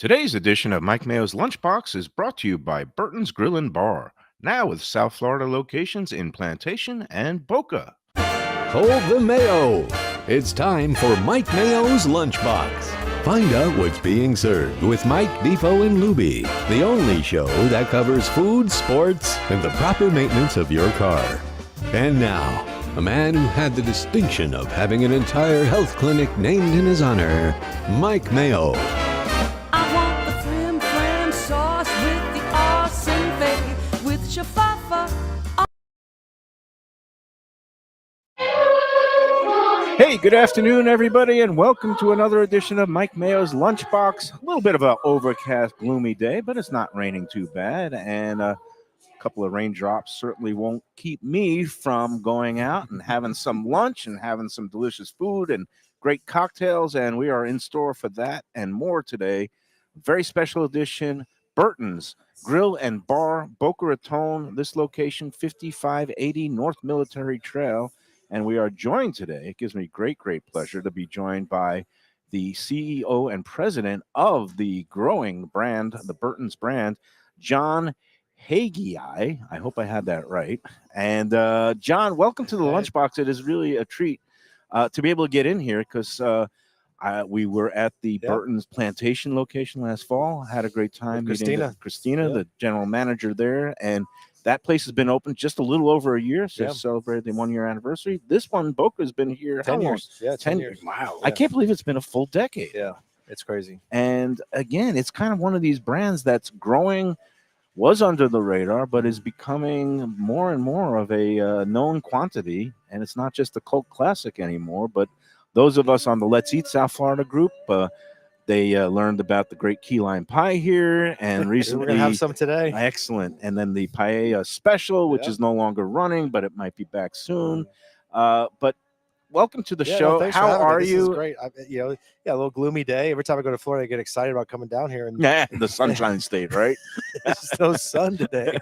Today's edition of Mike Mayo's Lunchbox is brought to you by Burtons Grill and Bar, now with South Florida locations in Plantation and Boca. Hold the Mayo. It's time for Mike Mayo's Lunchbox. Find out what's being served with Mike, Beefo, and Lubie, the only show that covers food, sports, and the proper maintenance of your car. And now, a man who had the distinction of having an entire health clinic named in his honor, Mike Mayo. I want the flim flam sauce with the awesome fave with shafafa. Hey, good afternoon, everybody, and welcome to another edition of Mike Mayo's Lunchbox. A little bit of an overcast, gloomy day, but it's not raining too bad, and a couple of raindrops certainly won't keep me from going out and having some lunch and having some delicious food and great cocktails, and we are in store for that and more today. Very special edition, Burtons Grill and Bar, Boca Raton. This location, 5580 North Military Trail. And we are joined today. It gives me great pleasure to be joined by the CEO and president of the growing brand, the Burtons brand, John Haggai. I hope I had that right. And John, welcome to the Lunchbox. It is really a treat to be able to get in here because we were at the Burtons Plantation location last fall. Had a great time meeting Christina, the general manager there, and that place has been open just a little over a year, so celebrated the 1 year anniversary. This one, Boca, has been here 10 years. Yeah, 10 years. Wow. Yeah. I can't believe it's been a full decade. Yeah, it's crazy. And again, it's kind of one of these brands that's growing, was under the radar, but is becoming more and more of a known quantity. And it's not just a cult classic anymore, but those of us on the Let's Eat South Florida group, they learned about the great key lime pie here, and recently we're gonna have some today. Excellent, and then the paella special, which is no longer running, but it might be back soon. But welcome to the show. No, how are you? This is great. A little gloomy day. Every time I go to Florida, I get excited about coming down here. And the Sunshine State, right? There's no sun today.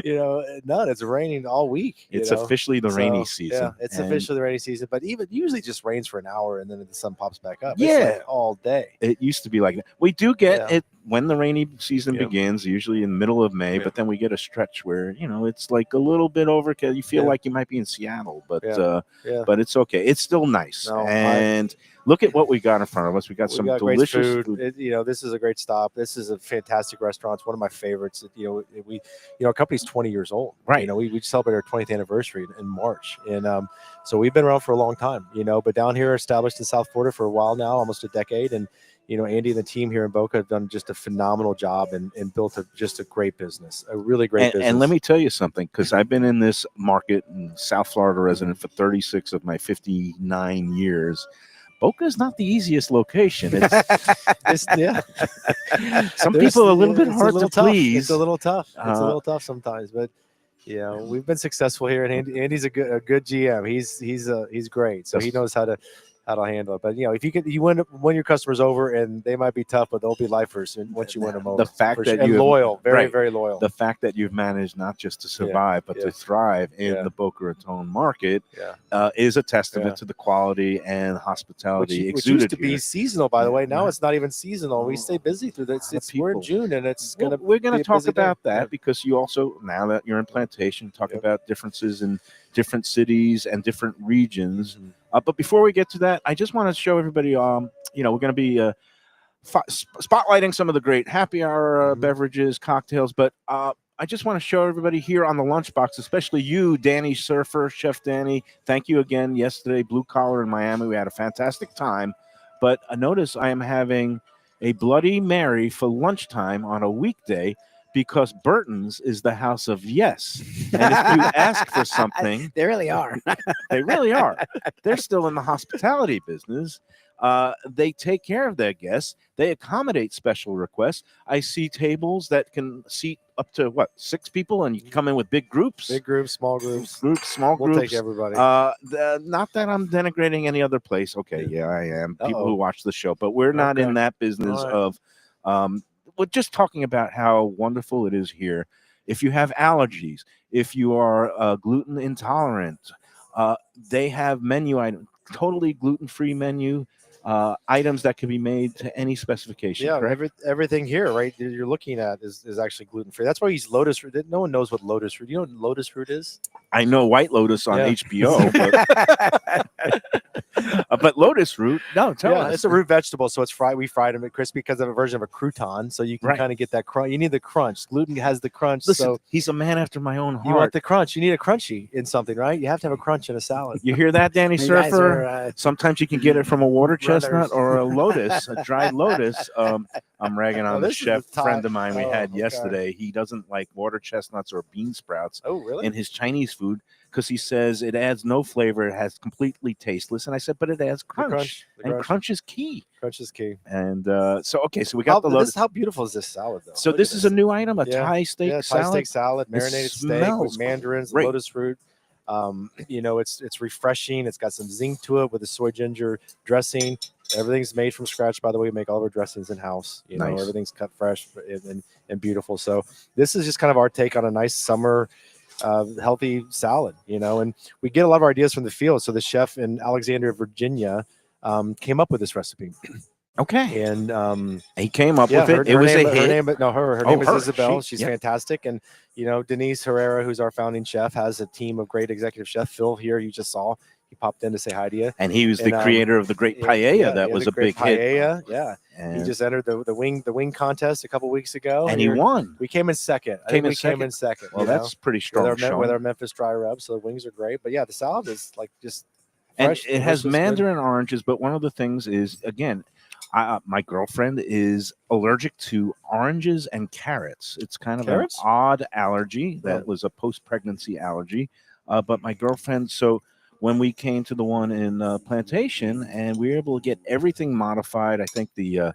None. It's raining all week. It's officially the rainy season. Yeah, it's officially the rainy season. But even usually just rains for an hour and then the sun pops back up. Yeah, it's like all day. It used to be like that. We do get it when the rainy season begins, usually in the middle of May. But then we get a stretch where it's like a little bit overcast. You feel like you might be in Seattle, but it's okay. It's still nice. Look at what we got in front of us. We got some delicious food. This is a great stop. This is a fantastic restaurant. It's one of my favorites. Our company's 20 years old. Right. We celebrate our 20th anniversary in March. And so we've been around for a long time, but down here established in South Florida for a while now, almost a decade. And, Andy and the team here in Boca have done just a phenomenal job and built just a great business, a really great business. And let me tell you something, because I've been in this market in South Florida resident for 36 of my 59 years. Boca is not the easiest location. Some people are a little bit hard to please. It's a little tough. It's a little tough sometimes, but we've been successful here. And Andy's a good GM. He's great, so he knows how to handle it. But if you win your customers over, and they might be tough, but they'll be lifers once you win them over. The fact that you're loyal, very loyal. The fact that you've managed not just to survive, but to thrive in the Boca Raton market is a testament to the quality and hospitality which used to here. be seasonal, by the way. Now it's not even seasonal. We stay busy through this. We're in June, and we're going to talk about that because you also, now that you're in Plantation, talk about differences in different cities and different regions. But before we get to that, I just want to show everybody, we're going to be spotlighting some of the great happy hour beverages, cocktails. But I just want to show everybody here on the Lunchbox, especially you, Danny Surfer, Chef Danny. Thank you again. Yesterday, Blue Collar in Miami. We had a fantastic time. But notice I am having a Bloody Mary for lunchtime on a weekday, because Burtons is the house of yes. And if you ask for something... They really are. They really are. They're still in the hospitality business. They take care of their guests. They accommodate special requests. I see tables that can seat up to, 6 people, and you can come in with big groups? Big groups, small groups. Small groups. We'll take everybody. Not that I'm denigrating any other place. Okay, yeah, I am. People who watch the show. But we're not in that business of... we're just talking about how wonderful it is here. If you have allergies, if you are gluten intolerant, they have menu items, totally gluten-free menu. items that can be made to any specification. Yeah, correct? everything here, right? You're looking at is actually gluten free. That's why he's lotus root. No one knows what lotus root. You know what lotus root is? I know White Lotus on Yeah. HBO, but Lotus root. No, tell us. It's a root vegetable, so it's fried. We fried them at crispy because of a version of a crouton, so you can Right. kind of get that crunch. You need the crunch. Gluten has the crunch. Listen, So he's a man after my own heart. you want the crunch. You need a crunchy in something, right? You have to have a crunch in a salad. You hear that, Danny You guys Surfer? are, Sometimes you can get it from a water chestnut brothers. or a lotus, a dried lotus. I'm ragging on the this is chef the friend top- of mine we oh, had okay. yesterday. He doesn't like water chestnuts or bean sprouts Oh, really? in his Chinese food because he says it adds no flavor. It has completely tasteless. And I said, but it adds The crunch. the And crunch. crunch is key. Crunch is key. And so we got the lotus. How beautiful is this salad, though? So Look this at is a new item, a Yeah. Thai steak Thai salad. steak salad, marinated steak smells with mandarins, great. lotus root. It's refreshing. It's got some zing to it with the soy ginger dressing. Everything's made from scratch. By the way, we make all of our dressings in house. Nice. Everything's cut fresh and beautiful. So this is just kind of our take on a nice summer healthy salad. And we get a lot of our ideas from the field. So the chef in Alexandria, Virginia, came up with this recipe, Okay. and He came up with it. It her was name, a her hit. name, no, her Oh, name is her. Isabel. She- She's yeah. fantastic. And, Denise Herrera, who's our founding chef, has a team of great executive chef. Phil here, you just saw, he popped in to say hi to you. And he was the And, creator of the great paella. That was the a great big hit. paella. Yeah. And, He just entered the wing contest a couple weeks ago. and he won. We came in second. I Came think in we second? came in second. Well, that's pretty with strong our, showing. with our Memphis dry rub. So the wings are great. But yeah, the salad is like just And fresh. it has delicious, good. mandarin oranges, but one of the things is, again, my girlfriend is allergic to oranges and carrots. It's kind of Carrots? an odd allergy that Yeah. was a post-pregnancy allergy. But my girlfriend, so when we came to the one in Plantation, and we were able to get everything modified, I think the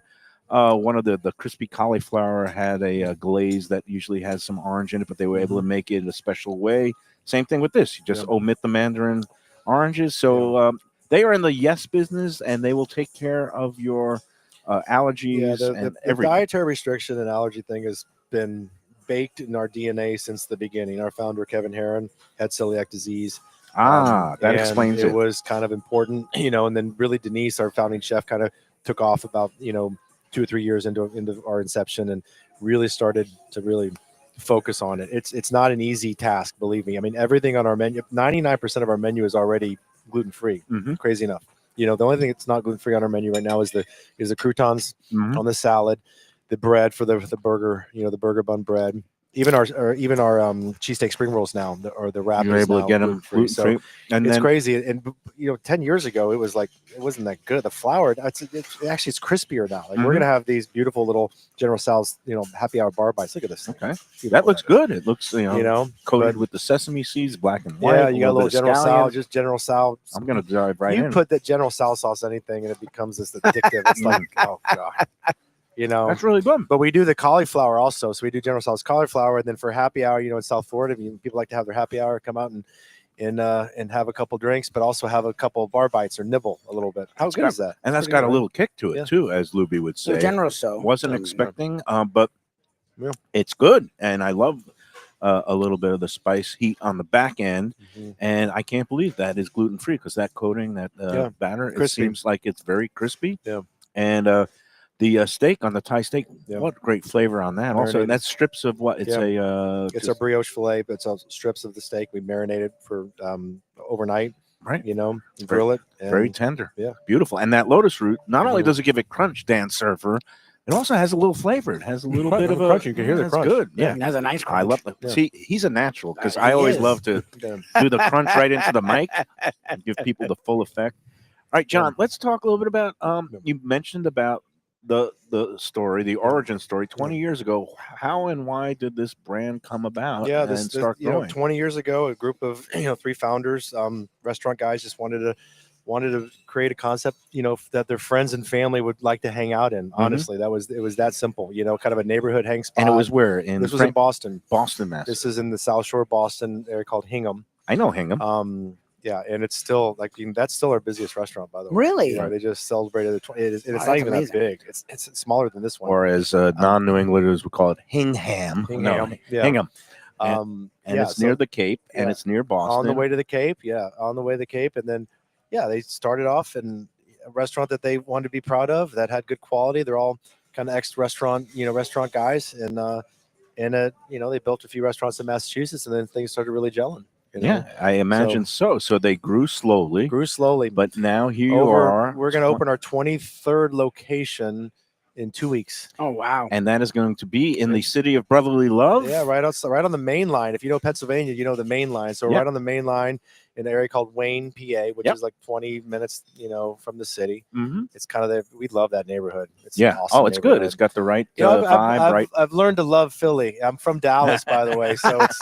one of the crispy cauliflower had a glaze that usually has some orange in it, but they were able to make it a special way. Same thing with this. You just omit the mandarin oranges. So they are in the yes business, and they will take care of your allergies the and everything. dietary restriction and allergy thing has been baked in our DNA since the beginning. Our founder, Kevin Herron, had celiac disease. That and explains it. it. Was kind of important, and then really Denise, our founding chef, kind of took off about 2 or 3 years into our inception and really started to really focus on it. It's not an easy task, believe me. I mean, everything on our menu, 99% of our menu is already gluten free. Mhm. Crazy enough. The only thing that's not gluten free on our menu right now is the croutons Mhm. on the salad, the bread for the burger, the burger bun bread. Even our cheesesteak spring rolls now, or the wrap. You're is able to now get them gluten-free. gluten free, and It's then crazy. And 10 years ago, it wasn't that good. The flour, it's crispier now. Like we're Mhm. gonna have these beautiful little General Tso's, happy hour bar bites. Look at this. okay, See that how looks is. good. It looks but- coated with the sesame seeds, black and white. Yeah, you got a little bit of General Tso, scallions. just General Tso. I'm gonna dive right you in. put that General Tso sauce anything, and it becomes this addictive. It's like, oh god, That's really good. But we do the cauliflower also. So we do General Tso's cauliflower, and then for happy hour, in South Florida, people like to have their happy hour, come out and have a couple drinks, but also have a couple bar bites or nibble a little bit. How good is that? And that's Pretty got good, a right? little kick to it Yeah. too, as Lubie would say. So General So. Wasn't expecting, but it's good, and I love a little bit of the spice heat on the back end. Mhm. And I can't believe that is gluten free because that coating, that batter, it Crispy. seems like it's very crispy. Yeah. And the steak on the Thai steak, Yeah. what great flavor on that. Also, Marinated. and that's strips of what? It's Yeah. It's just- a brioche filet, but it's all strips of the steak. We marinated for overnight, right. and grill it. And Very tender. yeah. Beautiful. And that lotus root, not only Mhm. does it give it crunch, Dan Surfer, it also has a little flavor. It has a little Crunch- bit of a crunch. You can hear the that's crunch. good. Yeah, Yeah. it has a nice crunch. I love it. Yeah. See, he's a natural because He I always is. love to Yeah. do the crunch right into the mic and give people the full effect. All right, John, let's talk a little bit about you mentioned about the story, the origin story 20 years ago. How and why did this brand come about Yeah, and start growing? 20 years ago, a group of 3 founders, restaurant guys, just wanted to create a concept, that their friends and family would like to hang out in. Honestly, it was that simple. Kind of a neighborhood hang spot. And it was where? In this was in Boston. Boston, Mass. This is in the South Shore of Boston area called Hingham. I know Hingham. Yeah, and it's still that's still our busiest restaurant, by the way. Really? They just celebrated the and it's Wow, not that's even amazing. that big. It's smaller than this one. or as non-New Englanders would call it, Hingham. Hingham, No, yeah. Hingham. And It's near the Cape, and yeah. it's near Boston. on the way to the Cape. Yeah, on the way to the Cape, and then they started off, and a restaurant that they wanted to be proud of, that had good quality. They're all kind of ex-restaurant, restaurant guys, and they built a few restaurants in Massachusetts, and then things started really gelling. Yeah, I imagine so. So they grew slowly, but now here you are. We're going to open our 23rd location in 2 weeks. Oh, wow. And that is going to be in the city of brotherly love. Yeah, right on the main line. If you know Pennsylvania, you know the main line. So right on the main line in an area called Wayne, PA, which is like 20 minutes, from the city. Mm-hmm. It's kind of we love that neighborhood. It's an awesome it's good. It's got the right vibe. Right. I've learned to love Philly. I'm from Dallas, by the way. So it's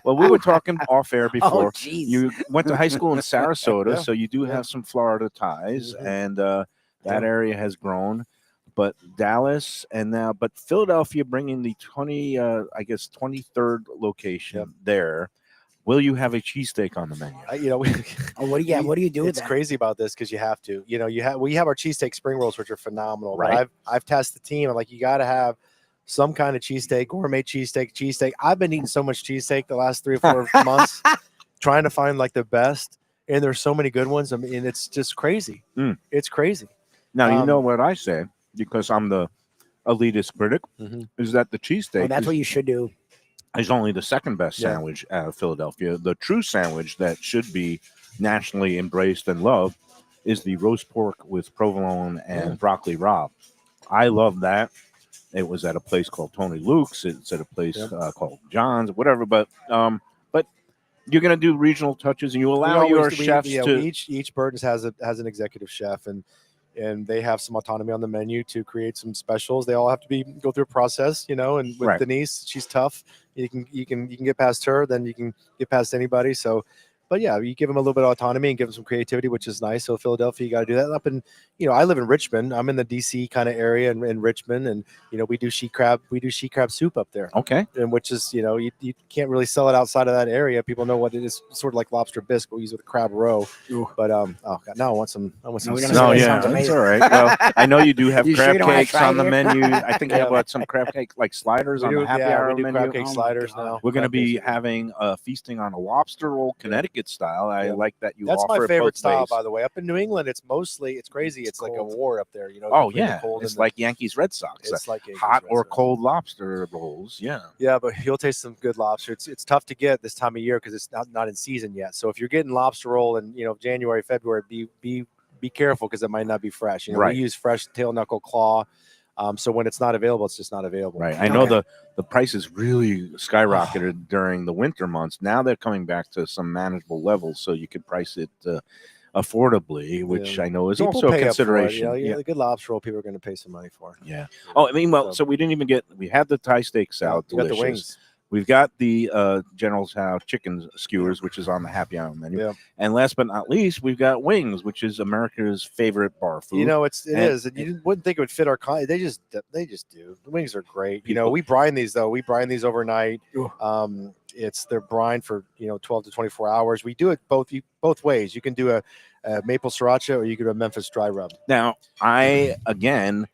Well, we were talking off air before. Oh, geez. You went to high school in Sarasota, Yeah. so you do have some Florida ties, Mhm. and that area has grown. But Dallas but Philadelphia bringing the 23rd location there. Will you have a cheesesteak on the menu? What do you do with It's that? crazy about this because you have to. We have our cheesesteak spring rolls, which are phenomenal. Right. But I've tasked the team. I'm like, you got to have some kind of cheesesteak, gourmet cheesesteak. I've been eating so much cheesesteak the last 3 or 4 months, trying to find like the best. And there's so many good ones. I mean, it's just crazy. It's crazy. Now you know what I say, because I'm the elitist critic, is that the cheesesteak That's what you should do. is only the second best Yeah. sandwich out of Philadelphia. The true sandwich that should be nationally embraced and loved is the roast pork with provolone and broccoli rabe. I love that. It was at a place called Tony Luke's. It's at a place called John's, whatever. But you're going to do regional touches, and you allow your chefs to. Each Burtons has an executive chef, and they have some autonomy on the menu to create some specials. They all have to go through a process, and with Denise, she's tough. You can get past her, then you can get past anybody. So, but yeah, you give them a little bit of autonomy and give them some creativity, which is nice. So Philadelphia, you got to do that. Up in, I live in Richmond. I'm in the DC kind of area in Richmond, and we do sheet crab soup up there. Okay. And which is, you can't really sell it outside of that area. People know what it is, sort of like lobster bisque. We use it with a crab roe. Ooh. But oh God, now I want some. we're gonna No, That yeah, sounds that's amazing. all right. Well, I know you do have You sure crab you don't wanna cakes try on the here? menu. I think you have some crab cake like sliders on the happy hour we do menu. crab cake Oh my sliders God. now. We're going to Crab be cakes. having feasting on a lobster roll, Connecticut style. I like that you That's offer my it favorite both style, ways. by the way. Up in New England, it's crazy. It's like a Cold. war up there. Oh between the yeah, cold it's and like Yankees Red Sox. it's like Hot or Yankees, cold lobster rolls. Yeah. Yeah, but you'll taste some good lobster. It's tough to get this time of year because it's not in season yet. So if you're getting lobster roll in January, February, be careful because it might not be fresh. Right. We use fresh tail knuckle claw. So when it's not available, it's just not available. Right. I know the prices really skyrocketed during the winter months. Now they're coming back to some manageable levels, so you could price it affordably, which I know is People also a pay up for it, consideration. The good lobster roll, people are going to pay some money for. Yeah. Oh, I mean, so we didn't even we had the Thai steak salad. You got the delicious. wings. We've got the General's House chicken skewers, which is on the happy hour menu. Yeah. And last but not least, we've got wings, which is America's favorite bar food. It is. And you wouldn't think it would fit our they just do. The wings are great. We brine these though. We brine these overnight. They're brined for 12 to 24 hours. We do it both ways. You can do a maple sriracha or you can do a Memphis dry rub. Now, I again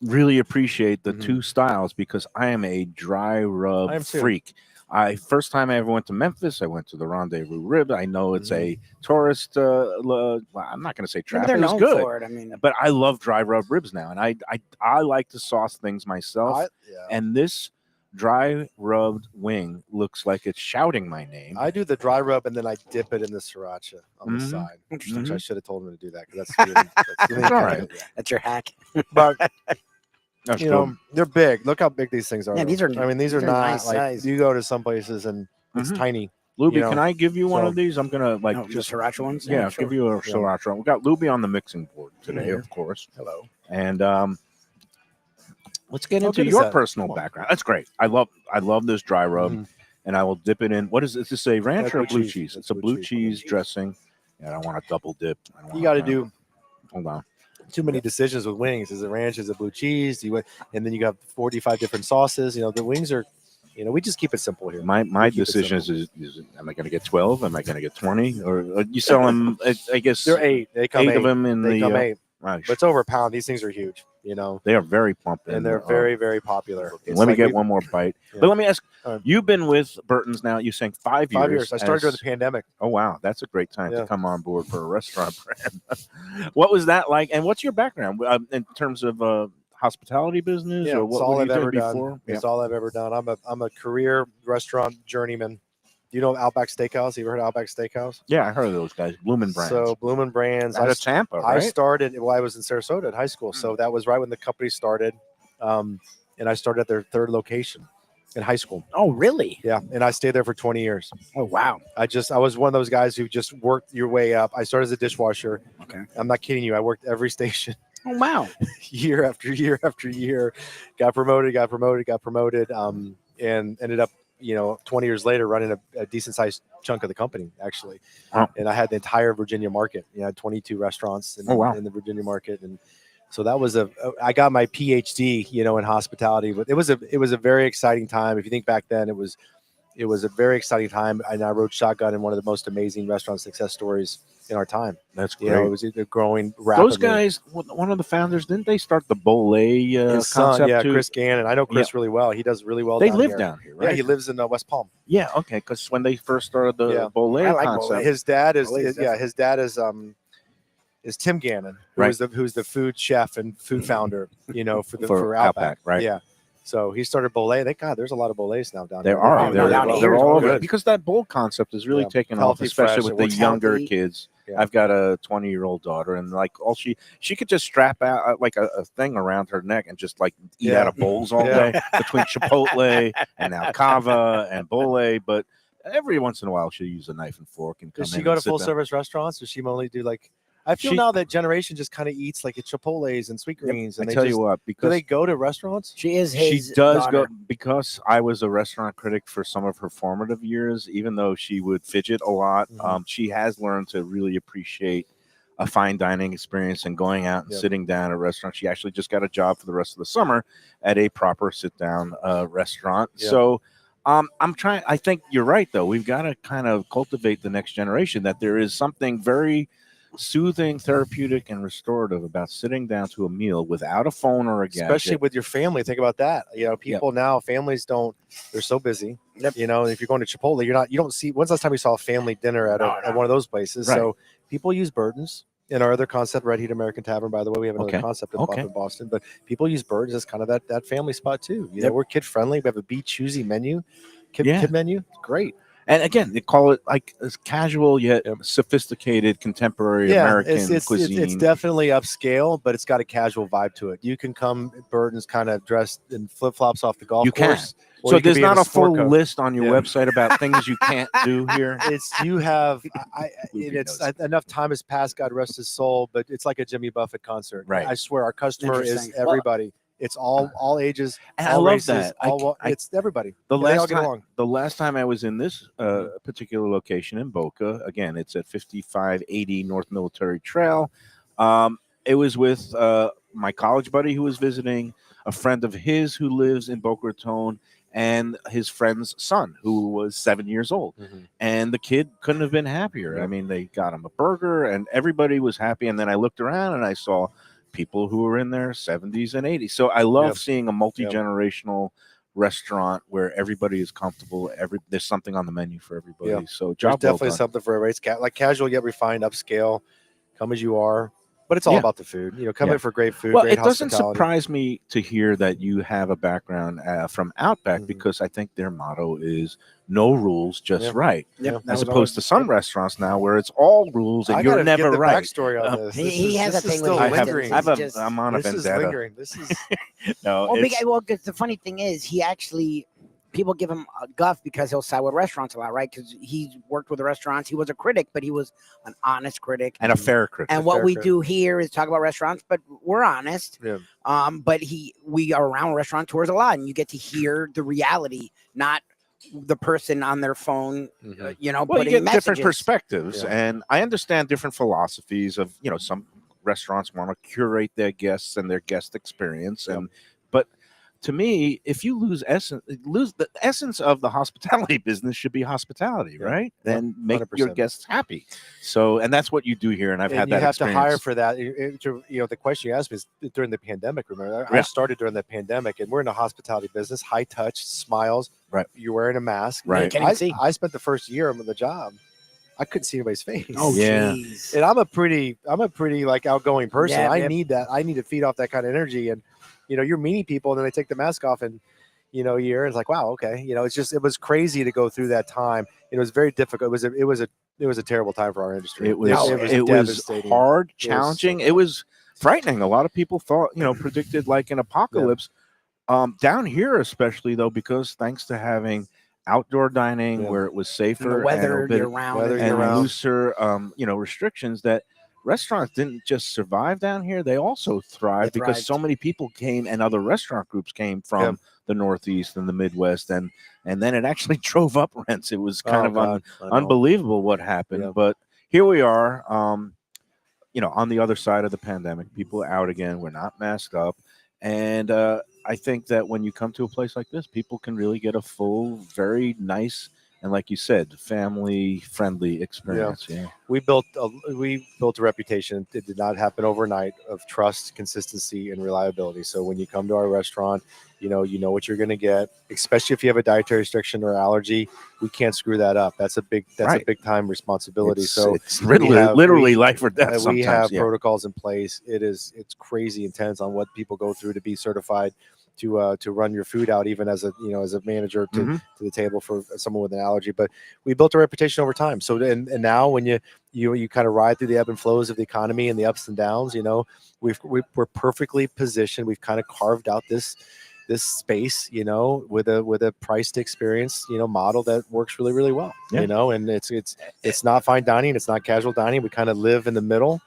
really appreciate the two styles because I am a dry rub freak. First time I ever went to Memphis, I went to the Rendezvous Rib. I know it's a tourist. I'm not going to say trap. They're It was known good, for it. I mean, but I love dry rub ribs now, and I like to sauce things myself. And this dry rubbed wing looks like it's shouting my name. I do the dry rub and then I dip it in the siracha on the side. Interesting. Which I should have told him to do that because that's really all right. That's your hack. But That's cool. they're big. Look how big these things are. Yeah, these are. these are these not nice like size. you go to some places and it's tiny. Lubie, can I give you one of these? I'm gonna just sriracha ones. Yeah, sure. give you a sriracha. We got Lubie on the mixing board today, of course. Hello. And let's get into your personal background. That's great. I love this dry rub, and I will dip it in. What is this? A ranch or a blue cheese? It's a blue cheese dressing. Yeah, I don't want a double dip. You got to do. Hold on. Too many decisions with wings. Is it ranch? Is it blue cheese? And then you got 45 different sauces. The wings are. We just keep it simple here. My decision is am I going to get 12? Am I going to get 20? Or you sell them? I guess they're 8. They come 8 of them in they the. come 8. Right. But it's over a pound. These things are huge. You know, They are very plump. and they're very, very popular. It's Let me like get we- one more bite. Yeah. But let me ask, All right. you've been with Burtons now, you're saying 5 years. 5 years. I started during as- the pandemic. Oh, wow. That's a great time Yeah. to come on board for a restaurant brand. What was that like? And what's your background in terms of hospitality business? Yeah, or it's what all were I've you doing ever before? done. It's all I've ever done. I'm a career restaurant journeyman. Do you know Outback Steakhouse? You ever heard of Outback Steakhouse? Yeah, I heard of those guys. Bloomin' Brands. So Bloomin' Brands. Out of Tampa, I right? started I was in Sarasota at high school, so that was right when the company started, and I started at their third location in high school. Oh, really? Yeah, and I stayed there for 20 years. Oh, wow. I was one of those guys who just worked your way up. I started as a dishwasher. Okay. I'm not kidding you. I worked every station Oh, wow. year after year after year. Got promoted, and ended up, 20 years later running a decent sized chunk of the company actually. Wow. And I had the entire Virginia market. I had 22 restaurants in the Virginia market, and so that was I got my PhD, in hospitality. But it was a very exciting time. If you think back then, it was a very exciting time, and I rode shotgun in one of the most amazing restaurant success stories in our time. That's great. It was growing rapidly. Those guys, one of the founders, didn't they start the Bole His son, concept too? Chris Gannon. I know Chris really well. He does really well. They down live here. down here, right? Yeah, he lives in West Palm. Yeah, okay. Because when they first started the Yeah. Bole I like concept, Bole. His dad is Believe that. his dad is Tim Gannon, Right. who's the food chef and food founder, for For Outback, right. Yeah. So he started Bole. Thank God, there's a lot of Boles now down there here. are. They're down They're here. all over. Good. Because that bowl concept is really Yeah. taking off, Healthy, especially fresh, with it the looks younger healthy. kids. Yeah. I've got a 20-year-old daughter, and all she could just strap out like a thing around her neck and just like eat Yeah. out of bowls all Yeah. day between Chipotle and now Cava and Bole. But every once in a while, she'll use a knife and fork and come Does in she go and to sit full down. service restaurants? Does she only do like? I feel She- now that generation just kind of eats like at Chipotle's and Sweet Greens, I and tell they you just, what, do because they go to restaurants? She is she his does daughter. go, because I was a restaurant critic for some of her formative years. Even though she would fidget a lot, Mhm. she has learned to really appreciate a fine dining experience and going out and Yep. sitting down at a restaurant. She actually just got a job for the rest of the summer at a proper sit down restaurant. Yep. So I'm trying. I think you're right, though. We've got to kind of cultivate the next generation, that there is something very soothing, therapeutic, and restorative about sitting down to a meal without a phone or a gadget. Especially with your family. Think about that. People now, families they're so busy. Yep. If you're going to Chipotle, you don't see, when's the last time you saw a family dinner at No. one of those places? Right. So people use Burtons. In our other concept, Red Heat American Tavern, by the way, we have another Okay. concept up Okay. in Boston, but people use Burtons as kind of that family spot too. Yep. We're kid friendly. We have a be choosy menu, kid Yeah. menu. It's great. And again, they call it like as casual yet Yep. sophisticated contemporary American cuisine. It's definitely upscale, but it's got a casual vibe to it. You can come at Burton's kind of dressed in flip flops off the golf You can. course. or So you could there's be in not a full sport coat. list on your Yeah. website about things you can't do here. You have Lubie it's knows. enough time has passed, God rest his soul, but it's like a Jimmy Buffett concert. Right. I swear our customer is Interesting. everybody. It's all ages, And I all love races, that. it's everybody. The And they all last get time, along. the last time I was in this particular location in Boca, again, it's at 5580 North Military Trail. It was with my college buddy who was visiting, a friend of his who lives in Boca Raton, and his friend's son who was 7 years old. And the kid couldn't have been happier. Yep. I mean, they got him a burger and everybody was happy. And then I looked around and I saw people who were in their 70s and 80s. So I love Yep. seeing a multi-generational restaurant where everybody is comfortable. There's something on the menu for everybody. Yeah. So There's job well definitely done. something for everybody. It's like casual yet refined, upscale, come as you are. But it's all Yeah. about the food. Come Yeah. in for great food. Well, great it doesn't hospitality. surprise me to hear that you have a background from Outback, Mhm. because I think their motto is no rules, just Yeah. right. Yeah, that As was opposed always- to some restaurants now where it's all rules and I you're gotta never give the right. backstory on this. He has this a is thing still with I have, lingering. I'm on a This is vendetta. lingering. This is No, Well, it's- because the funny thing is, he actually, people give him a guff because he'll side with restaurants a lot, right? Because he's worked with the restaurants. He was a critic, but he was an honest critic. and a fair critic. And what fair we critic. do here is talk about restaurants, but we're honest. Yeah. But we are around restaurateurs a lot, and you get to hear the reality, not the person on their phone, Mhm. Well, you putting get messages. different perspectives, Yeah. and I understand different philosophies of, some restaurants want to curate their guests and their guest experience, Yep. but to me, if you lose the essence of the hospitality business should be hospitality, Yeah. right? Yeah. Then make your 100%. guests happy. So, and that's what you do here. And I've had you that have experience. to hire for that. The question you asked me is during the pandemic. Remember, I Yeah. started during the pandemic, and we're in the hospitality business, high touch, smiles. Right. You're wearing a mask. Right. Can't even see. I spent the first year of the job. I couldn't see anybody's face. Oh, Yeah. jeez. And I'm a pretty like outgoing person. Yeah, I yeah. need that. I need to feed off that kind of energy. And you're meeting people, and then they take the mask off, and a year. It's like, wow, okay. It was crazy to go through that time. It was very difficult. It was a terrible time for our industry. It was devastating. hard, challenging. so It was frightening. A lot of people thought, predicted like an apocalypse. Down here, especially though, because thanks to having outdoor dining Yeah. where it was And safer the weather and a bit year round. weather and and year-round. looser, restrictions, that restaurants didn't just survive down here; they also thrived because thrived. so many people came and other restaurant groups came from Yeah. the Northeast and the Midwest, and then it actually drove up rents. It was kind of God, I know. unbelievable what happened, Yeah. but here we are. On the other side of the pandemic, people are out again. We're not masked up, and I think that when you come to a place like this, people can really get a full, very nice, and like you said, family-friendly experience. Yeah. We built a reputation. It did not happen overnight, of trust, consistency, and reliability. So when you come to our restaurant, you know what you're going to get. Especially if you have a dietary restriction or allergy, we can't screw that up. That's a big time responsibility. It's literally life or death. we Sometimes, have yeah. protocols in place. It's crazy intense on what people go through to be certified to run your food out, even as a manager to the table for someone with an allergy. But we built a reputation over time. So and now when you kind of ride through the ebb and flows of the economy and the ups and downs, we're perfectly positioned. We've kind of carved out this space, with a price to experience, model that works really, really well. Yeah. And it's not fine dining, it's not casual dining. We kind of live in the middle.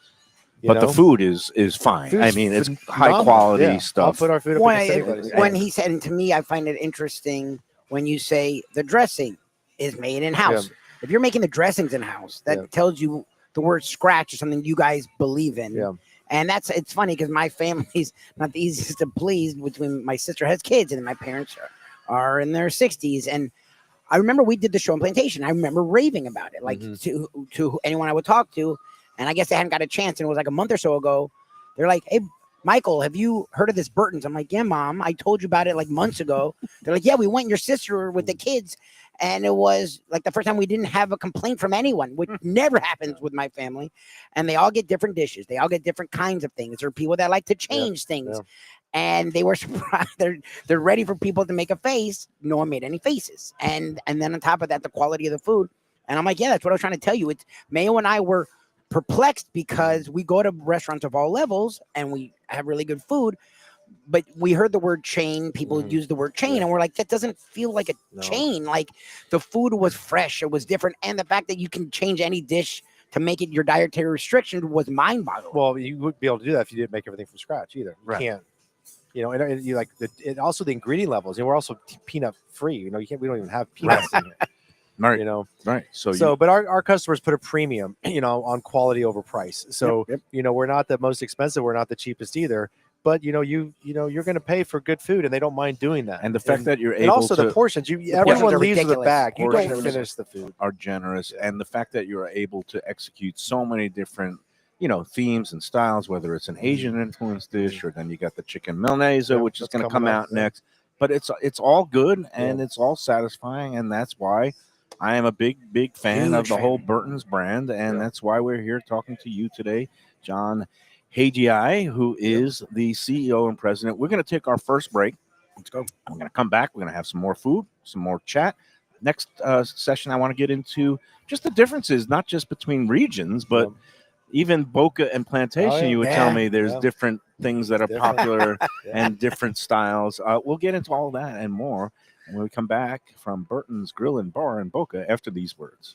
But the food is fine. Food's I mean, it's phenomenal. high quality I'll stuff. put our food up When, against anybody's. when he said, and to me, I find it interesting when you say the dressing is made in house. If you're making the dressings in house, that tells you the word scratch is something you guys believe in. Yeah. And it's funny because my family's not the easiest to please. Between my sister has kids and my parents are in their 60s. And I remember we did the show on Plantation. I remember raving about it, like to anyone I would talk to. And I guess they hadn't got a chance. And it was like a month or so ago. They're like, "Hey, Michael, have you heard of this Burtons?" I'm like, "Yeah, Mom. I told you about it like months ago." They're like, "Yeah, we went your sister with the kids." And it was like the first time we didn't have a complaint from anyone, which never happens with my family. And they all get different dishes. They all get different kinds of things. There are people that like to change things. And they were surprised. They're ready for people to make a face. No one made any faces. And then on top of that, the quality of the food. And I'm like, yeah, that's what I was trying to tell you. It's Mayo and I were perplexed because we go to restaurants of all levels and we have really good food. But we heard the word chain. People use the word chain, and we're like, that doesn't feel like a chain. Like the food was fresh, it was different, and the fact that you can change any dish to make it your dietary restriction was mind-boggling. Well, you wouldn't be able to do that if you didn't make everything from scratch either. You Right. can't. And you like it also the ingredient levels. We're also peanut free. We don't even have peanuts in it. Right. Right. But our customers put a premium, on quality over price. So, we're not the most expensive. We're not the cheapest either. But you're going to pay for good food, and they don't mind doing that. And the fact that you're able and also to the portions, portions everyone are leaves with a ridiculous. bag. You don't Portions finish the food. are generous, and the fact that you're able to execute so many different, themes and styles, whether it's an Asian influenced dish or then you got the chicken milnaise, which is that's going to coming come up, out next. But it's all good and it's all satisfying, and that's why I am a big fan of Huge the fan. whole Burtons brand, and that's why we're here talking to you today, John Haggai, who is the CEO and president. We're going to take our first break. Let's go. We're going to come back. We're going to have some more food, some more chat. Next session, I want to get into just the differences, not just between regions, but even Boca and Plantation. You would tell me there's different things that are popular and different styles. We'll get into all that and more when we come back from Burton's Grill and Bar in Boca after these words.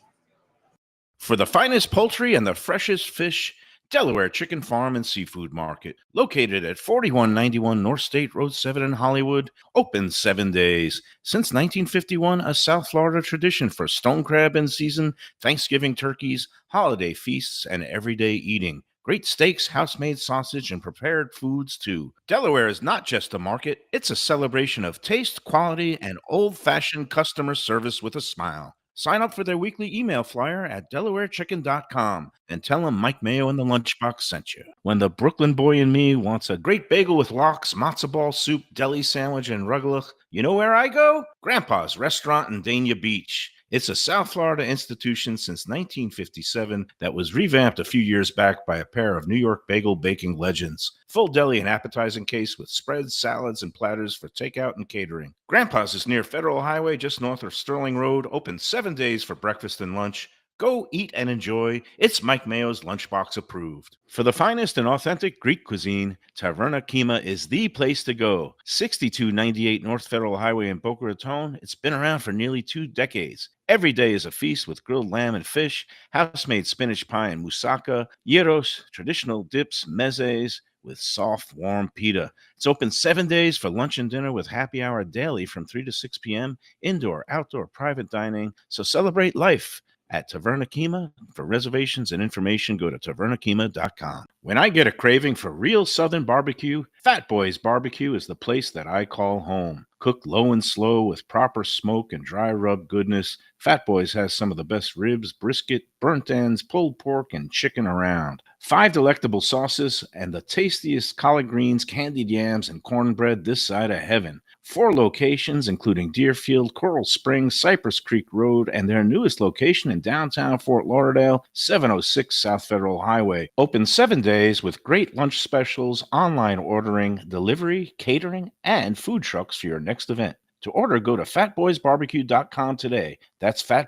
For the finest poultry and the freshest fish, Delaware Chicken Farm and Seafood Market, located at 4191 North State Road 7 in Hollywood, open 7 days. Since 1951, a South Florida tradition for stone crab in season, Thanksgiving turkeys, holiday feasts, and everyday eating. Great steaks, house-made sausage, and prepared foods, too. Delaware is not just a market, it's a celebration of taste, quality, and old-fashioned customer service with a smile. Sign up for their weekly email flyer at DelawareChicken.com and tell them Mike Mayo and the Lunchbox sent you. When the Brooklyn boy in me wants a great bagel with lox, matzo ball soup, deli sandwich, and rugelach, you know where I go? Grandpa's Restaurant in Dania Beach. It's a South Florida institution since 1957 that was revamped a few years back by a pair of New York bagel baking legends. Full deli and appetizing case with spreads, salads, and platters for takeout and catering. Grandpa's is near Federal Highway just north of Sterling Road, open 7 days for breakfast and lunch. Go eat and enjoy. It's Mike Mayo's Lunchbox approved. For the finest and authentic Greek cuisine, Taverna Kima is the place to go. 6298 North Federal Highway in Boca Raton. It's been around for nearly 2 decades. Every day is a feast with grilled lamb and fish, house-made spinach pie and moussaka, gyros, traditional dips, mezes, with soft, warm pita. It's open 7 days for lunch and dinner with happy hour daily from 3 to 6 p.m., indoor, outdoor, private dining. So celebrate life at Taverna Kima. For reservations and information, go to tavernakima.com. When I get a craving for real Southern barbecue, Fat Boy's Barbecue is the place that I call home. Cooked low and slow with proper smoke and dry rub goodness, Fat Boy's has some of the best ribs, brisket, burnt ends, pulled pork, and chicken around. 5 delectable sauces and the tastiest collard greens, candied yams, and cornbread this side of heaven. 4 locations, including Deerfield, Coral Springs, Cypress Creek Road, and their newest location in downtown Fort Lauderdale, 706 South Federal Highway. Open 7 days with great lunch specials, online ordering, delivery, catering, and food trucks for your next event. To order, go to fatboysbarbecue.com today. That's Fat.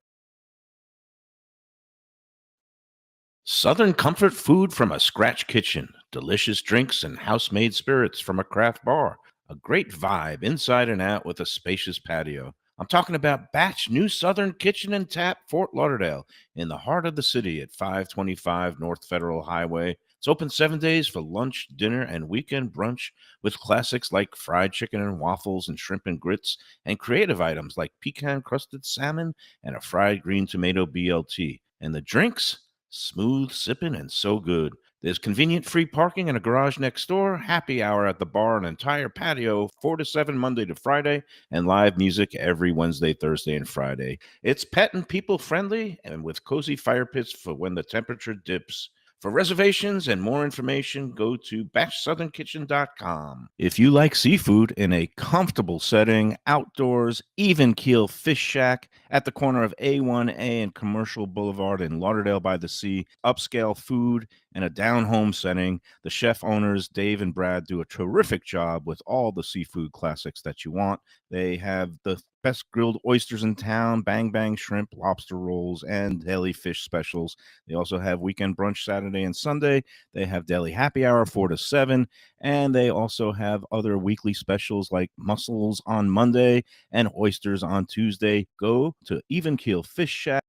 Southern comfort food from a scratch kitchen. Delicious drinks and house-made spirits from a craft bar. A great vibe inside and out with a spacious patio. I'm talking about Batch New Southern Kitchen and Tap, Fort Lauderdale, in the heart of the city at 525 North Federal Highway. It's open 7 days for lunch, dinner, and weekend brunch with classics like fried chicken and waffles and shrimp and grits, and creative items like pecan-crusted salmon and a fried green tomato BLT. And the drinks? Smooth sipping and so good. There's convenient free parking and a garage next door, happy hour at the bar, an entire patio, 4 to 7 Monday to Friday, and live music every Wednesday, Thursday, and Friday. It's pet and people friendly and with cozy fire pits for when the temperature dips. For reservations and more information, go to batchsouthernkitchen.com. If you like seafood in a comfortable setting, outdoors, even keel fish shack at the corner of A1A and Commercial Boulevard in Lauderdale by the Sea, upscale food and a down-home setting, the chef owners, Dave and Brad, do a terrific job with all the seafood classics that you want. They have the best grilled oysters in town, bang bang shrimp, lobster rolls, and deli fish specials. They also have weekend brunch Saturday and Sunday. They have deli happy hour 4 to 7, and they also have other weekly specials like mussels on Monday and oysters on Tuesday. Go to Even Keel Fish Shack.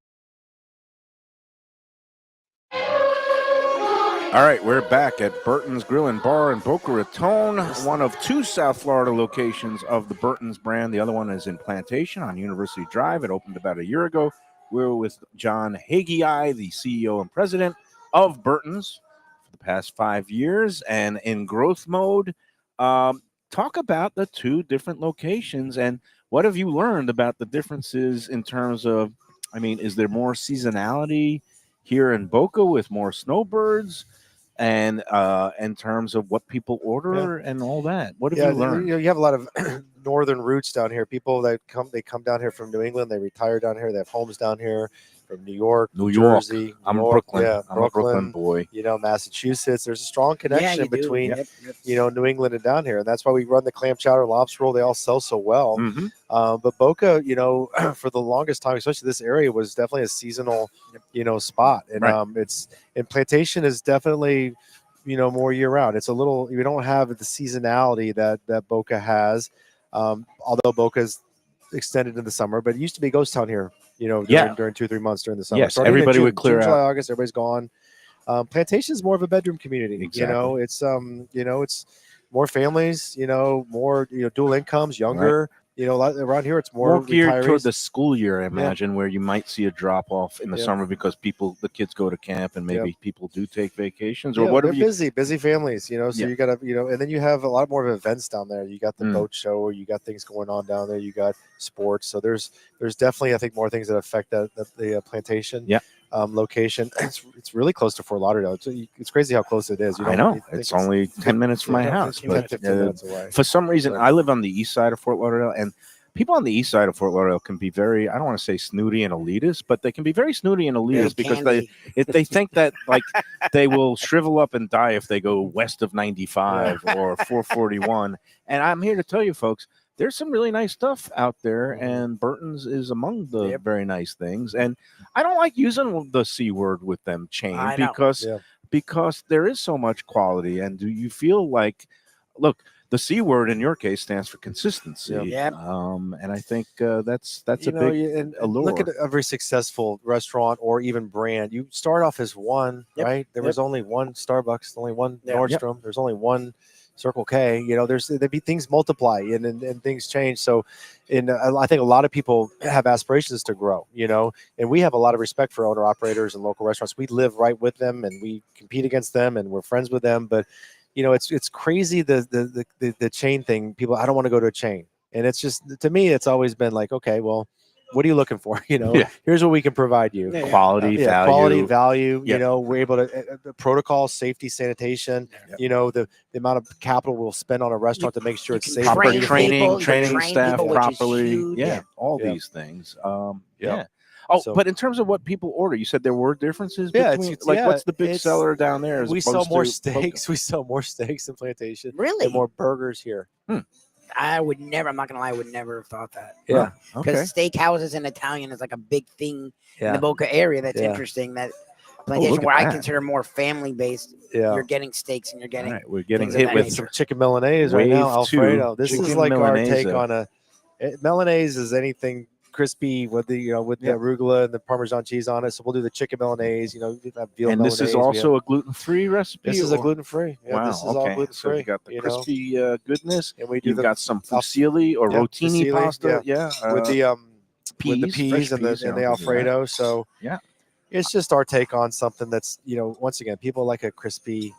All right, we're back at Burtons Grill and Bar in Boca Raton, one of 2 South Florida locations of the Burtons brand. The other one is in Plantation on University Drive. It opened about a year ago. We're with John Haggai, the CEO and president of Burtons for the past 5 years and in growth mode. Talk about the 2 different locations and what have you learned about the differences in terms of, I mean, is there more seasonality here in Boca with more snowbirds? And in terms of what people order and all that, what have you learned? You have a lot of northern roots down here. People that come down here from New England. They retire down here. They have homes down here from New York, Jersey. I'm Brooklyn. Yeah, I'm a Brooklyn boy. You know, Massachusetts. There's a strong connection between you know, New England and down here, and that's why we run the clam chowder, lobster roll. They all sell so well. Mm-hmm. But Boca, you know, for the longest time, especially this area, was definitely a seasonal, you know, spot, and Plantation is definitely, you know, more year round. It's a little, we don't have the seasonality that Boca has, although Boca is extended in the summer, but it used to be ghost town here, you know, during 2 or 3 months during the summer. Yes, everybody would clear June, out. July, August, everybody's gone. Plantation is more of a bedroom community. Exactly. You know, it's more families, you know, more, you know, dual incomes, younger, You know, around here it's more geared toward retirees. the school year, I imagine, where you might see a drop off in the Yeah. summer because the kids go to camp and maybe people do take vacations or Yeah, whatever. they're busy families, you know. So Yeah. you got to, you know, and then you have a lot more of events down there. You got the Mm. boat show, or you got things going on down there. You got sports. So there's definitely, I think, more things that affect the plantation. Yeah. Location. It's really close to Fort Lauderdale. It's crazy how close it is. You I don't know think it's only 10 minutes from my house, 15 but 15 minutes away. for some reason, So- I live on the east side of Fort Lauderdale, and people on the east side of Fort Lauderdale can be very, I don't want to say snooty and elitist, but they can be very snooty and elitist because they think that like they will shrivel up and die if they go west of 95 or 441. And I'm here to tell you, folks, there's some really nice stuff out there, and Burtons is among the very nice things. And I don't like using the C word with them, Chain, I know. because there is so much quality. And do you feel like, look, the C word in your case stands for consistency. Yep. And I think that's a you know, big and allure. look at every successful restaurant or even brand. You start off as one, right? There was only one Starbucks, only one Nordstrom. There's only one Circle K. You know, there'd be things multiply and things change. So, I think a lot of people have aspirations to grow. You know, and we have a lot of respect for owner operators and local restaurants. We live right with them, and we compete against them, and we're friends with them. But you know, it's crazy the chain thing. People, I don't want to go to a chain, and it's just, to me, it's always been like, okay, well, what are you looking for? You know, here's what we can provide you: quality, value. You know, we're able to protocol, safety, sanitation. You know, the amount of capital we'll spend on a restaurant to make sure it's safe. Proper train training people, staff which is properly. huge. All these things. Yeah. Oh, So- but in terms of what people order, you said there were differences Yeah, between, it's- like, yeah, what's the big it's- seller down there? As We sell opposed more to steaks. We sell more steaks in Plantation. Really? And more burgers here. I would never. I'm not gonna lie. I would never have thought that. Yeah. Because steakhouses and Italian is like a big thing in Yeah. the Boca area. That's Yeah. interesting. That plantation look at where I that. consider more family based. Yeah. You're getting steaks and you're All getting. right, we're getting things of hit that with nature. Some chicken Milanese right now, Wave two Alfredo. This is chicken like our take Milanese. on Milanese is anything crispy with the the arugula and the Parmesan cheese on it. So we'll do the chicken Milanese. You know, we have veal and this is Milanese, we have- also a gluten-free recipe. this is a or- gluten-free. Yeah, Wow. this is okay. all gluten-free. So you got the you know? crispy goodness. And we do You've got some fusilli or rotini fusilli, pasta. Yeah. with the peas, with the peas fresh and the peas, yeah, Alfredo. So Yeah. it's just our take on something that's, once again, people like a crispy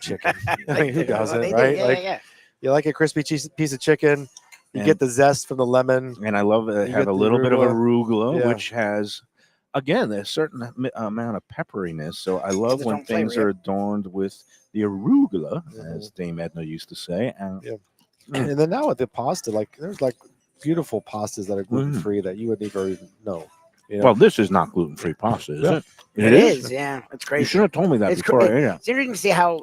chicken. I mean, who doesn't, They do, right? yeah, Like yeah. you like a crispy piece of chicken. You And- get the zest from the lemon. And I love You have get a the little bit of arugula. arugula, Yeah. which has, again, a certain amount of pepperiness. So I love Just when don't flavor things it. are adorned with the arugula, Mhm. as Dame Edna used to say. And And then now with the pasta, like there's like beautiful pastas that are gluten free that you would never even know. well, this is not gluten-free pasta, is Yeah. it? It is. Yeah, it's You crazy. should have told me that It's before I cra- ate it. It's interesting to see how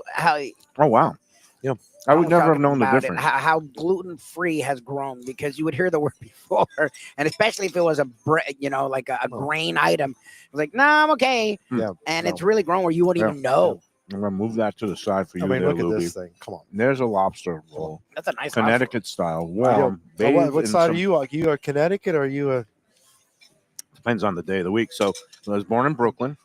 Oh wow. Yeah. I would was never have talking known the about it, difference. how gluten free has grown, because you would hear the word before, and especially if it was a like a grain item, it was like, no, I'm okay. Yeah. And No. it's really grown where you wouldn't even know. I'm gonna move that to the side for you. I mean, there, look at Lubie. this thing. Come on. There's a lobster roll, That's a nice Connecticut style, Wow. warm. So what bathed in side are some- you? Are you a Connecticut or are you a? Depends on the day of the week. So I was born in Brooklyn,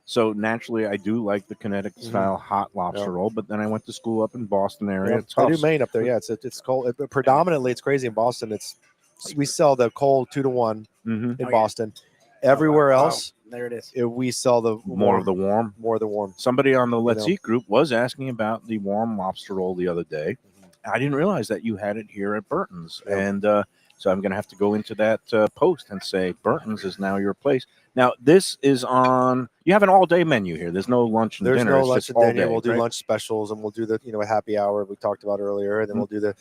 so naturally I do like the Connecticut style hot lobster Yeah. roll. But then I went to school up in Boston area. Yeah, they do Maine up there. Yeah, it's cold. Predominantly, it's crazy in Boston. We sell the cold 2-to-1 Mm-hmm. in Oh, yeah. Boston. Everywhere Wow. else, There it is. we sell the More of the warm. more of the warm. Somebody on the Let's know. Eat group was asking about the warm lobster roll the other day. I didn't realize that you had it here at Burtons, Yeah. and so I'm going to have to go into that post and say Burtons is now your place. Now this is on. You have an all-day menu here. There's no lunch and There's dinner. no It's lunch just and all dinner. day, We'll do right? lunch specials, and we'll do the a happy hour we talked about earlier, and then we'll do the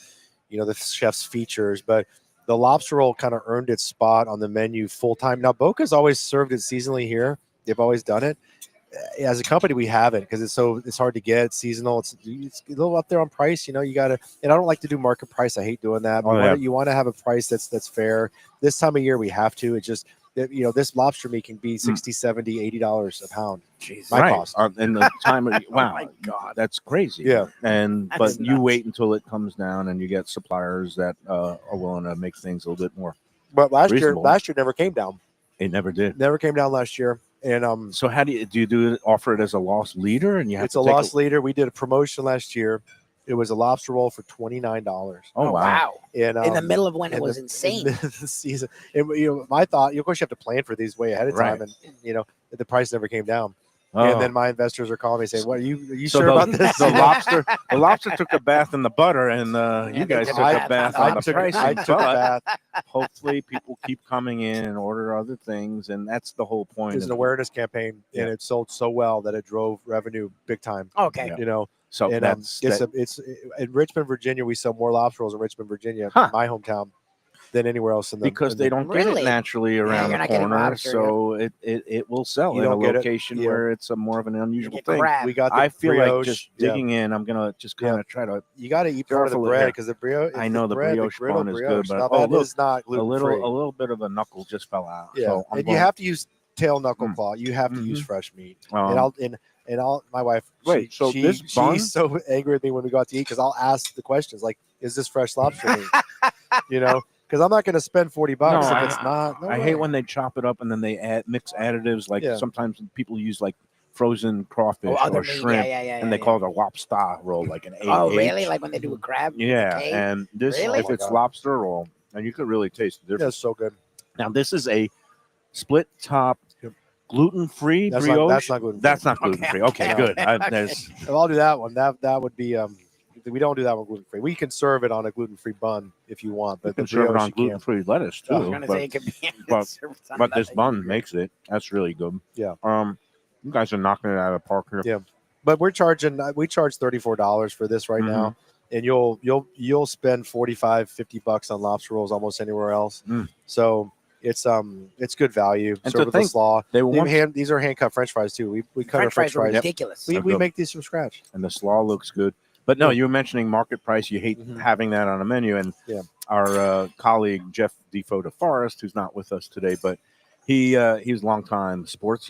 the chef's features. But the lobster roll kind of earned its spot on the menu full time. Now Boca's always served it seasonally here. They've always done it. As a company, we haven't because it's hard to get. It's seasonal. It's a little up there on price. You got to. And I don't like to do market price. I hate doing that. Oh, You want to have a price that's fair. This time of year, we have to. It just this lobster meat can be $60, $70, $80 a pound. Jeez. My right. cost. And the time of wow, my God. that's crazy. Yeah. And That's but you nuts. wait until it comes down, and you get suppliers that are willing to make things a little bit more. But last Reasonable. year never came down. It never did. Never came down last year. And So how do you offer it as a loss leader? And you have it's to a take loss leader. We did a promotion last year. It was a lobster roll for $29. Oh, wow. And In the middle of when it in was the- insane. in the season. And, my thought, of course, you have to plan for these way ahead of time, Right. and the price never came down. Oh. And then my investors are calling me saying, "What are you So sure the, about this?" the lobster took a bath in the butter, and you guys took I- a bath I on the took- pricing. I took a But bath. hopefully, people keep coming in and order other things, and that's the whole point. It's an of- awareness campaign, Yeah. and it sold so well that it drove revenue big time. Okay. Yeah. So And that's it's in Richmond, Virginia. We sell more lobster rolls in Richmond, Virginia, Huh. my hometown, than anywhere else in the because they don't get Really? it naturally around you're the not getting corner, lobster, so it will sell You in a don't get it. location Yeah. where it's a more of an You unusual get thing. crab. We got. The I feel like brioche, just yeah. digging in. I'm gonna just kind of try to You got to eat part of the Careful bread here. because the brioche. I know the brioche griddle bun is good, brioche, but- now oh, that look, is not a gluten little free. a little bit of a knuckle just fell out. Yeah, So I'm and going, you have to use tail knuckle Mm. claw. You have to use Mhm. fresh meat. um, And I'll my wife. Wait, so this bun- she's so angry with me when we go out to eat because I'll ask the questions like, "Is this fresh lobster meat?" Because I'm not going to spend $40 No, if it's not. No I way. hate when they chop it up and then they mix additives. Like Yeah. sometimes people use like frozen crawfish other or meat. shrimp, Yeah. and they call it a lobster roll, like an Oh, AH. really? Like when they do a crab? Yeah, Okay. and this Really? if Oh my it's God. lobster roll, and you could really taste the Yeah, difference. it's so good. Now this is a split top, Yep. gluten-free That's brioche. that's not gluten. That's not gluten-free. Okay, No. good. Okay. If I'll do that one. That would be. We don't do that one gluten free. We can serve it on a gluten free bun if you want, but You can the serve it brioche on you can't. gluten-free lettuce I I was too. gonna But, say it could be. but- served on but this nothing. bun makes it. That's really good. Yeah. You guys are knocking it out of the park here. Yeah. But we charge $34 for this right now, and you'll spend $45-$50 on lobster rolls almost anywhere else. Mm. So it's good value. And Serve to with the think slaw. They were once, These are hand cut French fries too. We cut our French French fries are fries. ridiculous. We Good. make these from scratch. and the slaw looks good. But no, Yeah. you were mentioning market price. You hate Mhm. having that on a menu. And Yeah. our colleague Jeff Defoe DeForest, who's not with us today, but he was a long time sports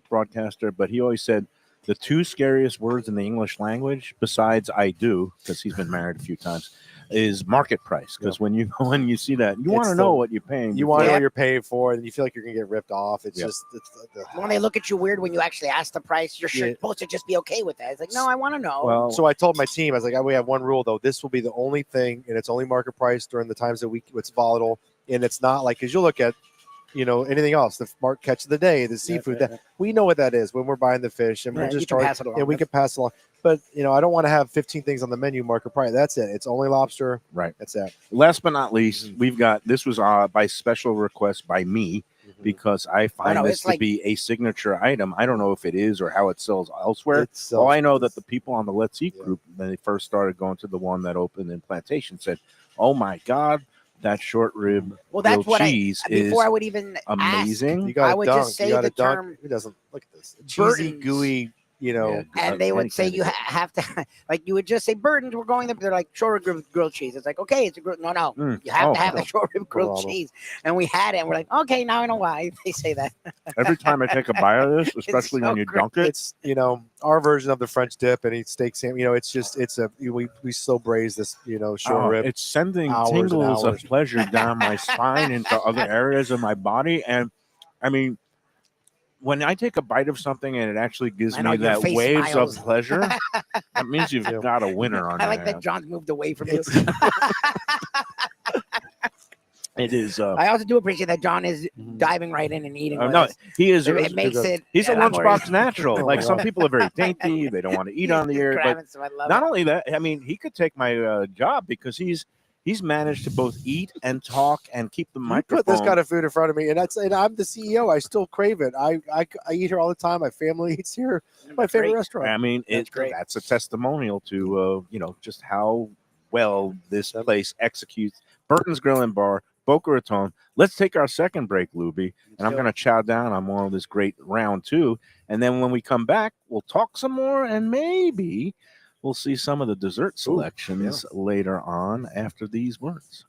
broadcaster. But he always said the two scariest words in the English language, besides "I do," because he's been married a few times, is market price. Because when you see that, you want It's to know the- what you're paying. You want to know Yeah. what you're paying for, and you feel like you're gonna get ripped off. It's Yeah. just When they look at you weird when you actually ask the price, you're Yeah. supposed to just be okay with that. It's like, no, I want to know. Well, So I told my team, I was like, we have one rule though. This will be the only thing, and it's only market price during the times that it's volatile, and it's not like because you look at, anything else, the market catch of the day, the seafood. That we know what that is when we're buying the fish, and Yeah, we're you just can charging. pass it along. Yeah, we can pass it along. But I don't want to have 15 things on the menu market price. That's it. It's only lobster. right. That's it. Last but not least, Mhm. we've got this was by special request by me. Because I find no, this it's to like- be a signature item. I don't know if it is or how it sells elsewhere. It's Well, I know that the people on the Let's Eat Yeah. group, when they first started going to the one that opened in Plantation, said, "Oh my God, that short rib Well, that's grilled what cheese is before I would even amazing." You got I to would dunk. just say you got to the dunk. term Who doesn't look at this? Cheesy, Burtons. gooey. Yeah, and they would any say kind you of- have to like you would just say Burtons, we're going there. They're like short rib grilled cheese. It's like, okay, it's a grilled. No, Mm. you have Oh, to have no. the short rib grilled Phenomenal. cheese. And we had it. And we're like, okay, now I know why they say that. Every time I take a bite of this, especially so when you great. dunk it, It's our version of the French dip and eat steak sandwich. We slow braise this short rib. it's sending hours and tingles of hours. pleasure down my spine into other areas of my body. And I mean, when I take a bite of something and it actually gives I know, me your that face waves smiles. of pleasure, that means you've Yeah. got a winner on I your like that hands. John's moved away from you. It is. I also do appreciate that John is Mhm. diving right in and eating. With No, us. he is. It makes it. He's a lot more- lunchbox natural. Oh Like my some God. people are very dainty; they don't want to eat on the He's air. But grabbing some, I love not it. only that, I mean, he could take my job because he's managed to both eat and talk and keep the You microphone. put this kind of food in front of me, and I'm the CEO. I still crave it. I eat here all the time. My family eats here. My favorite Great. restaurant. I mean, That's great. that's a testimonial to just how well this place executes. Burton's Grill and Bar, Boca Raton. Let's take our second break, Lubie, and I'm going to chow down on more of this great round two. And then when we come back, we'll talk some more, and maybe we'll see some of the dessert selections later on after these words.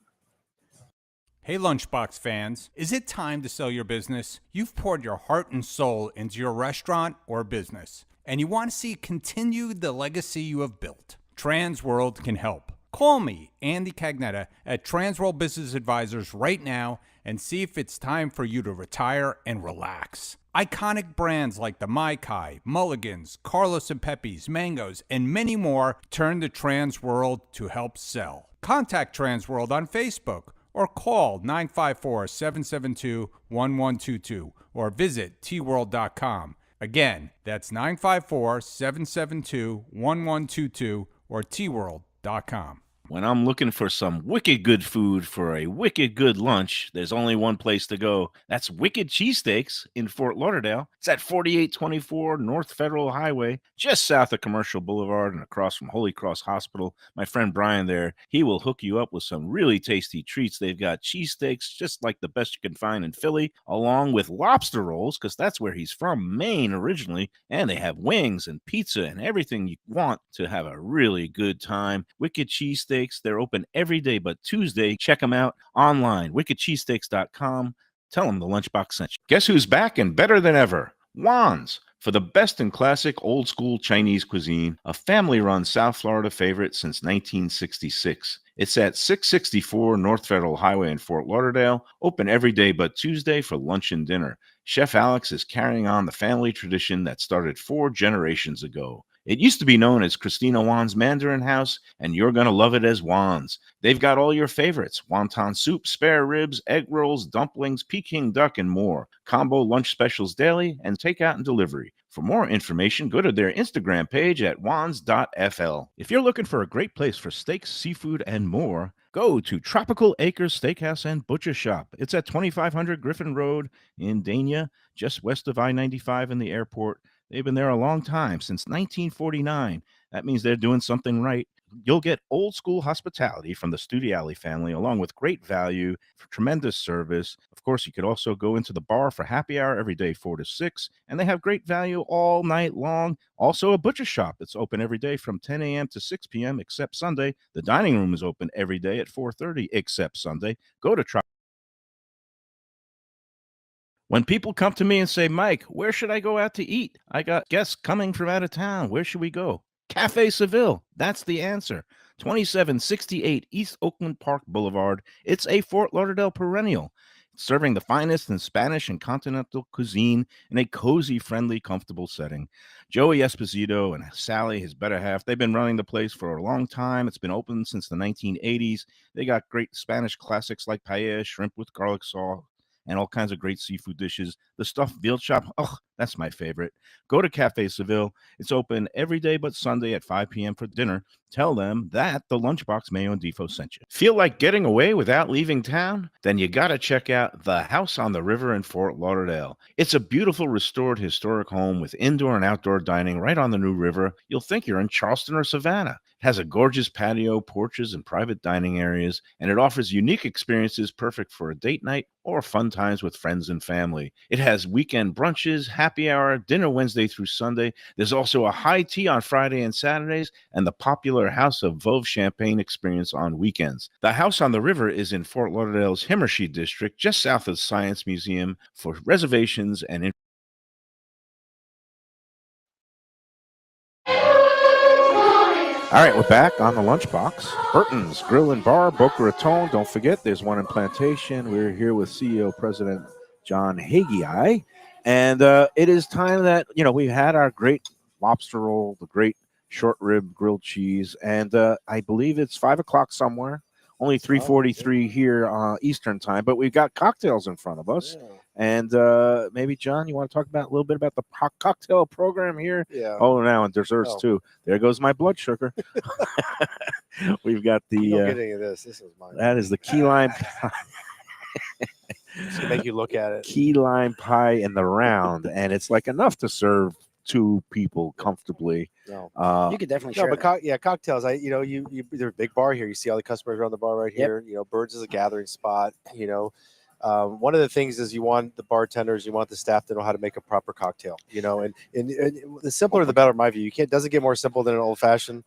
Hey, Lunchbox fans, is it time to sell your business? You've poured your heart and soul into your restaurant or business, and you want to see continue the legacy you have built. Transworld can help. Call me, Andy Cagnetta, at Transworld Business Advisors right now and see if it's time for you to retire and relax. Iconic brands like the Mai Kai, Mulligans, Carlos and Pepe's, Mangoes, and many more turn to Trans World to help sell. Contact Trans World on Facebook or call 954-772-1122 or visit tworld.com. Again, that's 954-772-1122 or tworld.com. When I'm looking for some wicked good food for a wicked good lunch, there's only one place to go. That's Wicked Cheesesteaks in Fort Lauderdale. It's at 4824 North Federal Highway, just south of Commercial Boulevard and across from Holy Cross Hospital. My friend Brian there, he will hook you up with some really tasty treats. They've got cheesesteaks, just like the best you can find in Philly, along with lobster rolls, because that's where he's from, Maine originally. And they have wings and pizza and everything you want to have a really good time. Wicked Cheesesteaks. They're open every day but Tuesday. Check them out online, wickedcheesesteaks.com. Tell them the Lunchbox sent you. Guess who's back and better than ever? Juan's. For the best in classic old school Chinese cuisine, a family-run South Florida favorite since 1966. It's at 664 North Federal Highway in Fort Lauderdale, open every day but Tuesday for lunch and dinner. Chef Alex is carrying on the family tradition that started 4 generations ago. It used to be known as Christina Juan's Mandarin House, and you're going to love it as Juan's. They've got all your favorites: wonton soup, spare ribs, egg rolls, dumplings, Peking duck, and more. Combo lunch specials daily and takeout and delivery. For more information, go to their Instagram page at wans.fl. If you're looking for a great place for steaks, seafood, and more, go to Tropical Acres Steakhouse and Butcher Shop. It's at 2500 Griffin Road in Dania, just west of I-95 and the airport. They've been there a long time, since 1949. That means they're doing something right. You'll get old school hospitality from the Studiali family, along with great value, for tremendous service. Of course, you could also go into the bar for happy hour every day, 4 to 6, and they have great value all night long. Also, a butcher shop that's open every day from 10 a.m. to 6 p.m. except Sunday. The dining room is open every day at 4:30 except Sunday. Go to When people come to me and say, Mike, where should I go out to eat? I got guests coming from out of town. Where should we go? Cafe Seville. That's the answer. 2768 East Oakland Park Boulevard. It's a Fort Lauderdale perennial, serving the finest in Spanish and continental cuisine in a cozy, friendly, comfortable setting. Joey Esposito and Sally, his better half, they've been running the place for a long time. It's been open since the 1980s. They got great Spanish classics like paella, shrimp with garlic sauce, and all kinds of great seafood dishes. The stuffed veal chop, that's my favorite. Go to Cafe Seville. It's open every day but Sunday at 5 p.m. for dinner. Tell them that the Lunchbox Mayo and Defo sent you. Feel like getting away without leaving town? Then you got to check out the House on the River in Fort Lauderdale. It's a beautiful restored historic home with indoor and outdoor dining right on the New River. You'll think you're in Charleston or Savannah. It has a gorgeous patio, porches, and private dining areas, and it offers unique experiences perfect for a date night or fun times with friends and family. It has weekend brunches, happy hour, dinner Wednesday through Sunday. There's also a high tea on Friday and Saturdays, and the popular House of Veuve Champagne experience on weekends. The House on the River is in Fort Lauderdale's Himmershey district, just south of the Science Museum. For reservations and All right, we're back on the Lunchbox. Burtons Grill and Bar, Boca Raton. Don't forget, there's one in Plantation. We're here with CEO President John Haggai. And it is time that, we've had our great lobster roll, the great short rib grilled cheese. And I believe it's 5 o'clock somewhere. Only 3:43 here Eastern time. But we've got cocktails in front of us. Yeah. And maybe, John, you want to talk about a little bit about the cocktail program here? Yeah. Oh, now and desserts too. There goes my blood sugar. We've got the. Don't get any of this. This is mine. That is the key lime pie. Just to make you look at it. Key lime pie in the round, and it's like enough to serve 2 people comfortably. No, you could definitely share. But cocktails. There's a big bar here. You see all the customers around the bar right here. Burtons is a gathering spot. One of the things is you want the bartenders, you want the staff to know how to make a proper cocktail. And the simpler the better, in my view. Doesn't get more simple than an old fashioned.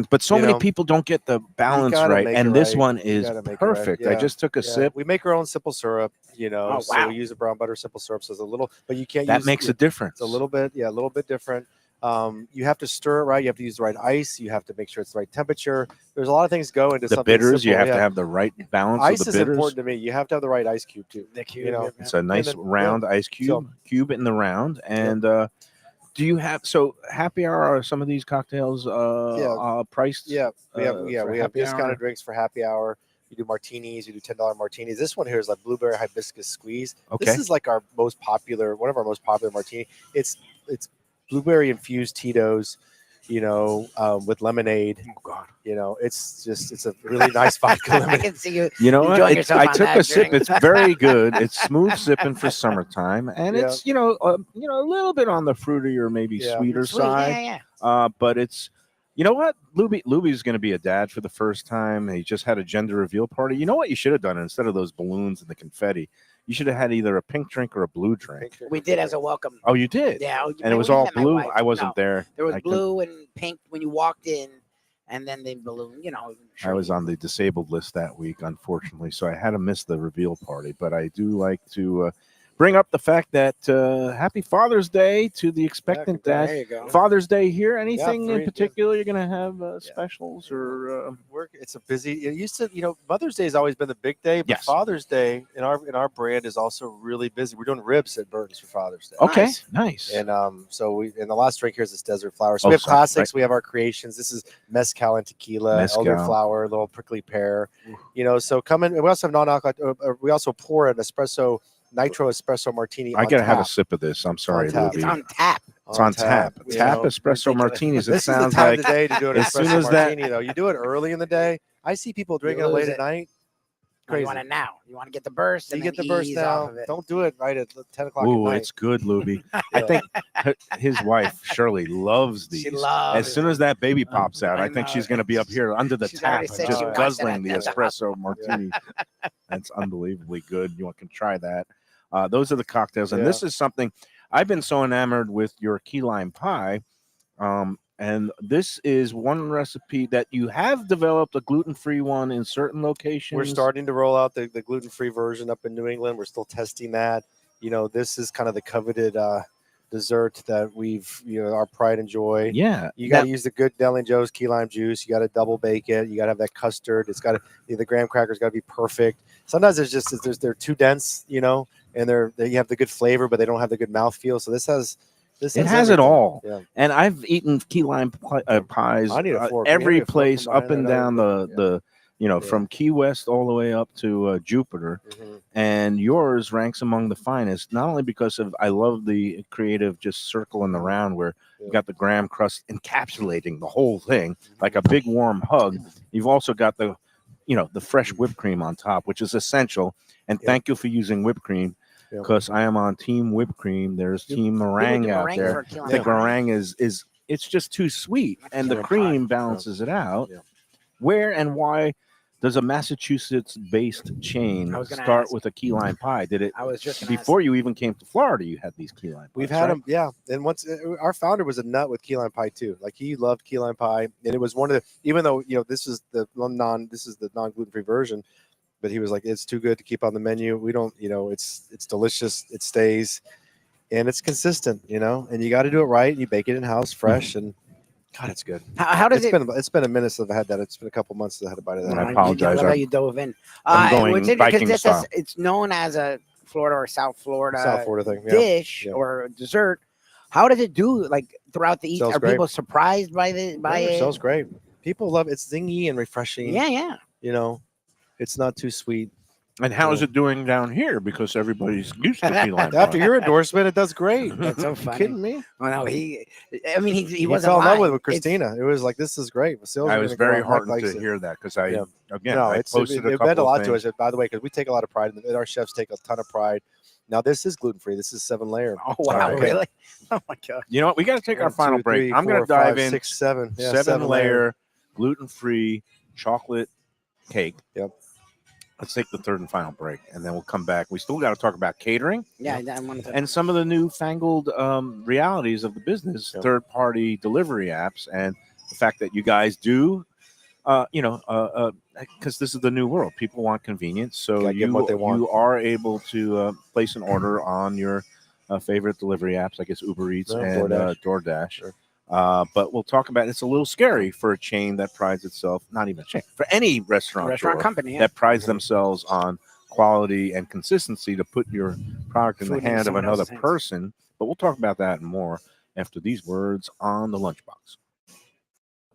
But so many people don't get the balance right, and this one is perfect. Right. I just took a sip. We make our own simple syrup. Oh, wow. So we use a brown butter simple syrup. So it's a little, but you can't. That makes a difference. It's a little bit different. You have to stir it right. You have to use the right ice. You have to make sure it's the right temperature. There's a lot of things go into The something bitters, you simple. have to have the right balance Ice of the is bitters. important to me. You have to have the right ice cube too. The cube, You know, It's a nice then, round ice cube, cube in the round. And do you have happy hour? Are some of these cocktails priced? Yeah, we have for we have happy discounted hour? drinks for happy hour. You do martinis. You do $10 martinis. This one here is like blueberry hibiscus squeeze. Okay. This is like one of our most popular martini. It's blueberry infused Tito's, with lemonade. Oh God. It's a really nice vodka I lemonade. can see you. You know enjoying what? yourself I on took that a sip. drink. It's very good. It's smooth sipping for summertime, and Yeah. it's a little bit on the fruity or maybe Yeah. sweeter Sweet, side. yeah. But it's what Lubie's going to be a dad for the first time. He just had a gender reveal party. You know what you should have done instead of those balloons and the confetti? You should have had either a pink drink or a blue drink. We did as a welcome. Oh, you did? Yeah, And it was we all met my blue. wife. I wasn't No, there. There was I couldn't- blue and pink when you walked in, and then the balloon. I was on the disabled list that week, unfortunately, so I had to miss the reveal party. But I do like to bring up the fact that happy Father's Day to the expectant There dad. you go. Father's Day here. Anything in yeah. particular you're going to have specials or? It's a busy. It used to, Mother's Day has always been the big day, but Yes. Father's Day in our brand is also really busy. We're doing ribs at Burtons for Father's Day. Okay, Nice. nice. And so the last drink here is this desert flower. So Oh, we have sorry, classics. We have our creations. This is mezcal and tequila, Mezcal. elderflower, little prickly pear. So come in. We also have non-alcoholic. We also pour an espresso, nitro espresso martini. I on got to have a tap. sip of this. I'm sorry, tap. It's Lubie. on tap. It's on tap. you Tap know. espresso Ridiculous. martinis. It This is the sounds time like of the day to do an as soon espresso as that- martini, though. You do it early in the day. I see people drinking it lose late it. at night. No, you Crazy. want it now. You want to get the burst. You And get the then burst ease now. off of it. Don't do it right at 10 o'clock Ooh, at night. it's good, Lubie. I Yeah. think his wife Shirley loves these. She loves As soon as that baby pops out, I I think know. she's going to be up here under the She's tap, already said just she wants guzzling the that at the espresso martini. That's unbelievably good. You can try that. Those are the cocktails, and this is something I've been so enamored with your key lime pie. And this is one recipe that you have developed a gluten-free one in certain locations. We're starting to roll out the gluten-free version up in New England. We're still testing that. This is kind of the coveted dessert that our pride and joy. Yeah. You got to use the good Deli and Joe's key lime juice. You got to double bake it. You got to have that custard. It's got to the graham crackers got to be perfect. Sometimes they're too dense, and you have the good flavor, but they don't have the good mouthfeel. So this has It has everything. it all. Yeah. And I've eaten key lime pies I need a fork. every You need a fork place from mine. up and I know down you do. the from Key West all the way up to Jupiter. Mhm. And yours ranks among the finest, not only because of I love the creative just circle in the round where you got the graham crust encapsulating the whole thing like a big warm hug. You've also got the fresh whipped cream on top, which is essential. And thank you for using whipped cream. Yep. Because I am on team whipped cream. There's team meringue out meringue there. for key lime The pie. meringue is it's just too sweet, and the Key lime cream balances it out. Yeah. Where and why does a Massachusetts-based chain I was gonna start ask. with a key lime pie? Did it I was just gonna before you even came to Florida? You had these key lime pies. We've had them, yeah. And once our founder was a nut with key lime pie too. Like he loved key lime pie, and it was one of the. Even though this is the non-gluten-free version, but he was like, it's too good to keep on the menu. We don't, it's delicious. It stays, and it's consistent, And you got to do it right. You bake it in house, fresh, and God, it's good. How does It's been a minute since I've had that. It's been a couple months since I had a bite of that. I apologize. I love how you dove in. I'm going what's it- Viking because style. it's known as a Florida or South Florida, South Florida thing. Yeah. dish Yeah. or dessert. How does it do throughout the East? Sells Are great. people surprised by it? It smells great. People love it. It's zingy and refreshing. Yeah. It's not too sweet. And how is it doing down here? Because everybody's used to key lime After pie. your endorsement, it does great. That's so You funny. kidding me? Oh no, he He wasn't fell in love lying. with Christina. It was like, this is great. Vasil's I was gonna go very out. Mike heartened likes to it. hear that because I Yeah. I posted a it couple meant a lot of to things. us, by the way, because we take a lot of pride in it. Our chefs take a ton of pride. Now this is gluten free. This is 7-layer. Oh wow, Okay. really? Oh my god. You know what? We got to take our 1, final 2, break. 3, I'm going 4, to dive 5, in 6, 7. Yeah, 7-layer gluten-free chocolate cake. Yep. Let's take the third and final break, and then we'll come back. We still got to talk about catering Yeah, I wanted to. and some of the newfangled realities of the business, Yep. third-party delivery apps, and the fact that you guys do, because this is the new world. People want convenience, so Gotta give 'em what they want. you are able to place an order on your favorite delivery apps, I guess Uber Eats Yeah, and DoorDash. DoorDash. Sure. But we'll talk about it's a little scary for a chain that prides itself, not even a chain, for any restaurant company, yeah. that prides themselves on quality and consistency to put your product in Food the in hand of someone another else's hands. person. But we'll talk about that and more after these words on the Lunchbox.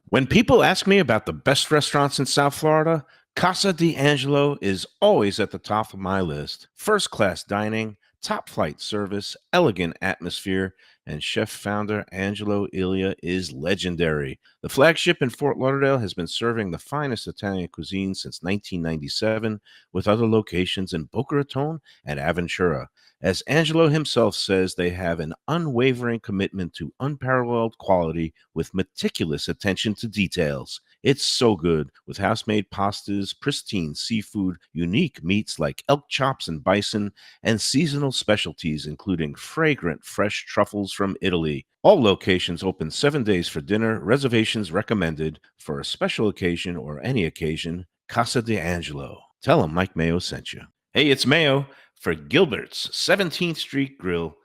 When people ask me about the best restaurants in South Florida, Casa d'Angelo is always at the top of my list. First-class dining, top-flight service, elegant atmosphere, and chef-founder Angelo Ilia is legendary. The flagship in Fort Lauderdale has been serving the finest Italian cuisine since 1997, with other locations in Boca Raton and Aventura. As Angelo himself says, they have an unwavering commitment to unparalleled quality with meticulous attention to details. It's so good, with house-made pastas, pristine seafood, unique meats like elk chops and bison, and seasonal specialties including fragrant fresh truffles from Italy. All locations open 7 days for dinner. Reservations recommended for a special occasion or any occasion. Casa d'Angelo. Tell them Mike Mayo sent you. Hey, it's Mayo for Gilbert's 17th Street Grill.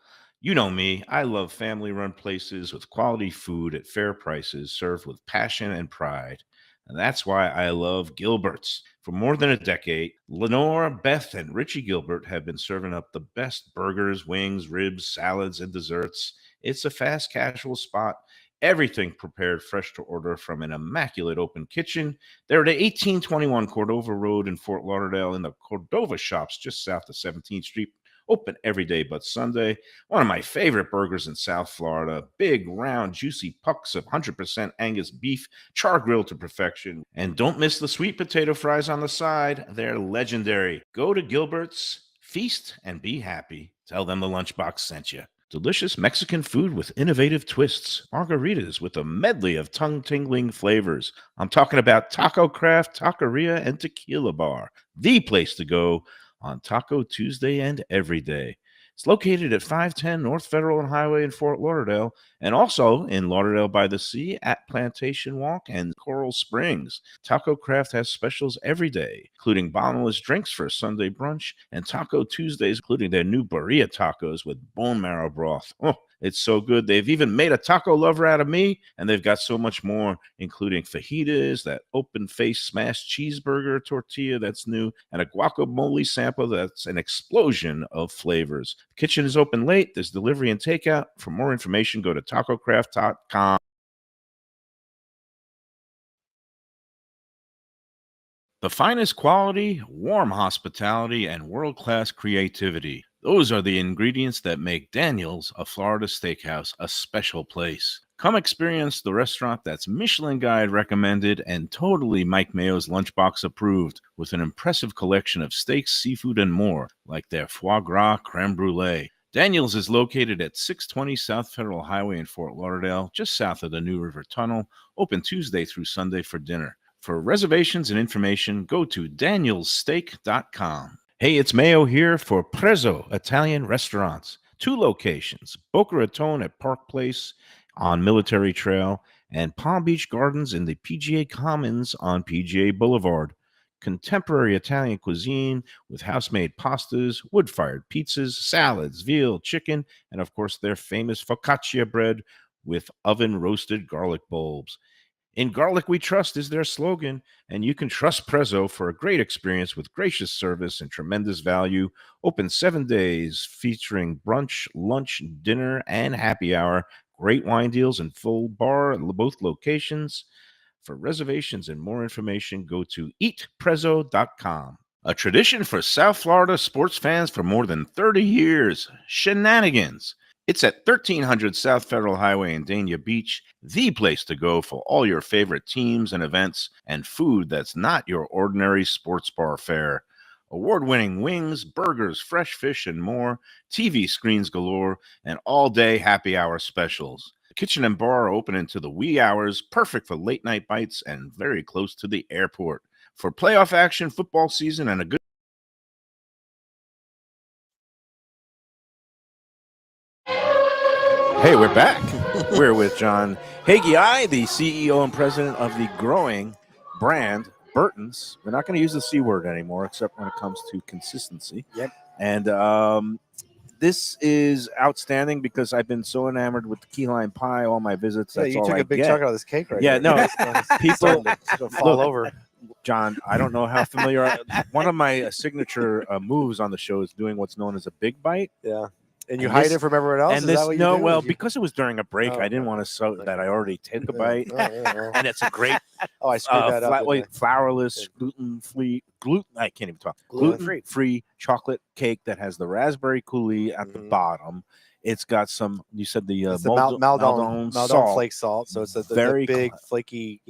You know me, I love family-run places with quality food at fair prices served with passion and pride. And that's why I love Gilbert's. For more than a decade, Lenore, Beth, and Richie Gilbert have been serving up the best burgers, wings, ribs, salads, and desserts. It's a fast casual spot. Everything prepared fresh to order from an immaculate open kitchen. They're at 1821 Cordova Road in Fort Lauderdale in the Cordova Shops just south of 17th Street. Open every day but Sunday. One of my favorite burgers in South Florida. Big, round, juicy pucks of 100% Angus beef, char grilled to perfection. And don't miss the sweet potato fries on the side. They're legendary. Go to Gilbert's, feast, and be happy. Tell them the Lunchbox sent you. Delicious Mexican food with innovative twists. Margaritas with a medley of tongue-tingling flavors. I'm talking about Taco Craft, Taqueria, and Tequila Bar. The place to go on Taco Tuesday and every day. It's located at 510 North Federal and Highway in Fort Lauderdale, and also in Lauderdale by the Sea at Plantation Walk and Coral Springs. Taco Craft has specials every day, including bottomless drinks for a Sunday brunch, and Taco Tuesdays, including their new birria tacos with bone marrow broth. Oh, it's so good. They've even made a taco lover out of me, and they've got so much more, including fajitas, that open-faced smashed cheeseburger tortilla that's new, and a guacamole sample that's an explosion of flavors. The kitchen is open late. There's delivery and takeout. For more information, go to tacocraft.com. The finest quality, warm hospitality, and world-class creativity. Those are the ingredients that make Daniel's, a Florida steakhouse, a special place. Come experience the restaurant that's Michelin Guide recommended and totally Mike Mayo's Lunchbox approved, with an impressive collection of steaks, seafood, and more, like their foie gras creme brulee. Daniel's is located at 620 South Federal Highway in Fort Lauderdale, just south of the New River Tunnel, open Tuesday through Sunday for dinner. For reservations and information, go to danielssteak.com. Hey, it's Mayo here for Prezzo Italian Restaurants. 2 locations, Boca Raton at Park Place on Military Trail and Palm Beach Gardens in the PGA Commons on PGA Boulevard. Contemporary Italian cuisine with house-made pastas, wood-fired pizzas, salads, veal, chicken, and of course their famous focaccia bread with oven-roasted garlic bulbs. In Garlic We Trust is their slogan, and you can trust Prezzo for a great experience with gracious service and tremendous value. Open 7 days, featuring brunch, lunch, dinner, and happy hour. Great wine deals and full bar at both locations. For reservations and more information, go to eatprezzo.com. A tradition for South Florida sports fans for more than 30 years, Shenanigans. It's at 1300 South Federal Highway in Dania Beach, the place to go for all your favorite teams and events and food that's not your ordinary sports bar fare. Award-winning wings, burgers, fresh fish, and more, TV screens galore, and all-day happy hour specials. The kitchen and bar are open into the wee hours, perfect for late-night bites and very close to the airport. For playoff action, football season, and a good Hey, we're back. We're with John Haggai, the CEO and president of the growing brand Burtons. We're not going to use the C word anymore, except when it comes to consistency. Yep. And this is outstanding because I've been so enamored with the key lime pie. All my visits. Yeah, That's you all took I a big get. chunk out of this cake right Yeah, there. no, It's people starting to fall look, over. John, I don't know how familiar. One of my signature moves on the show is doing what's known as a big bite. Yeah. And you And hide this- it from everyone else? And Is this, that what you no, do? well, You- because it was during a break, Oh, I didn't okay. want to show that I already take a bite. Oh, yeah, well. And it's a great Oh, I screwed that up. didn't I? flourless, gluten-free, I can't even talk. Gluten-free. Gluten-free chocolate cake that has the raspberry coulis at the Mhm. bottom. It's got some. You said the It's the Maldon Maldon salt flake salt. So it's the Very big, cl- flaky,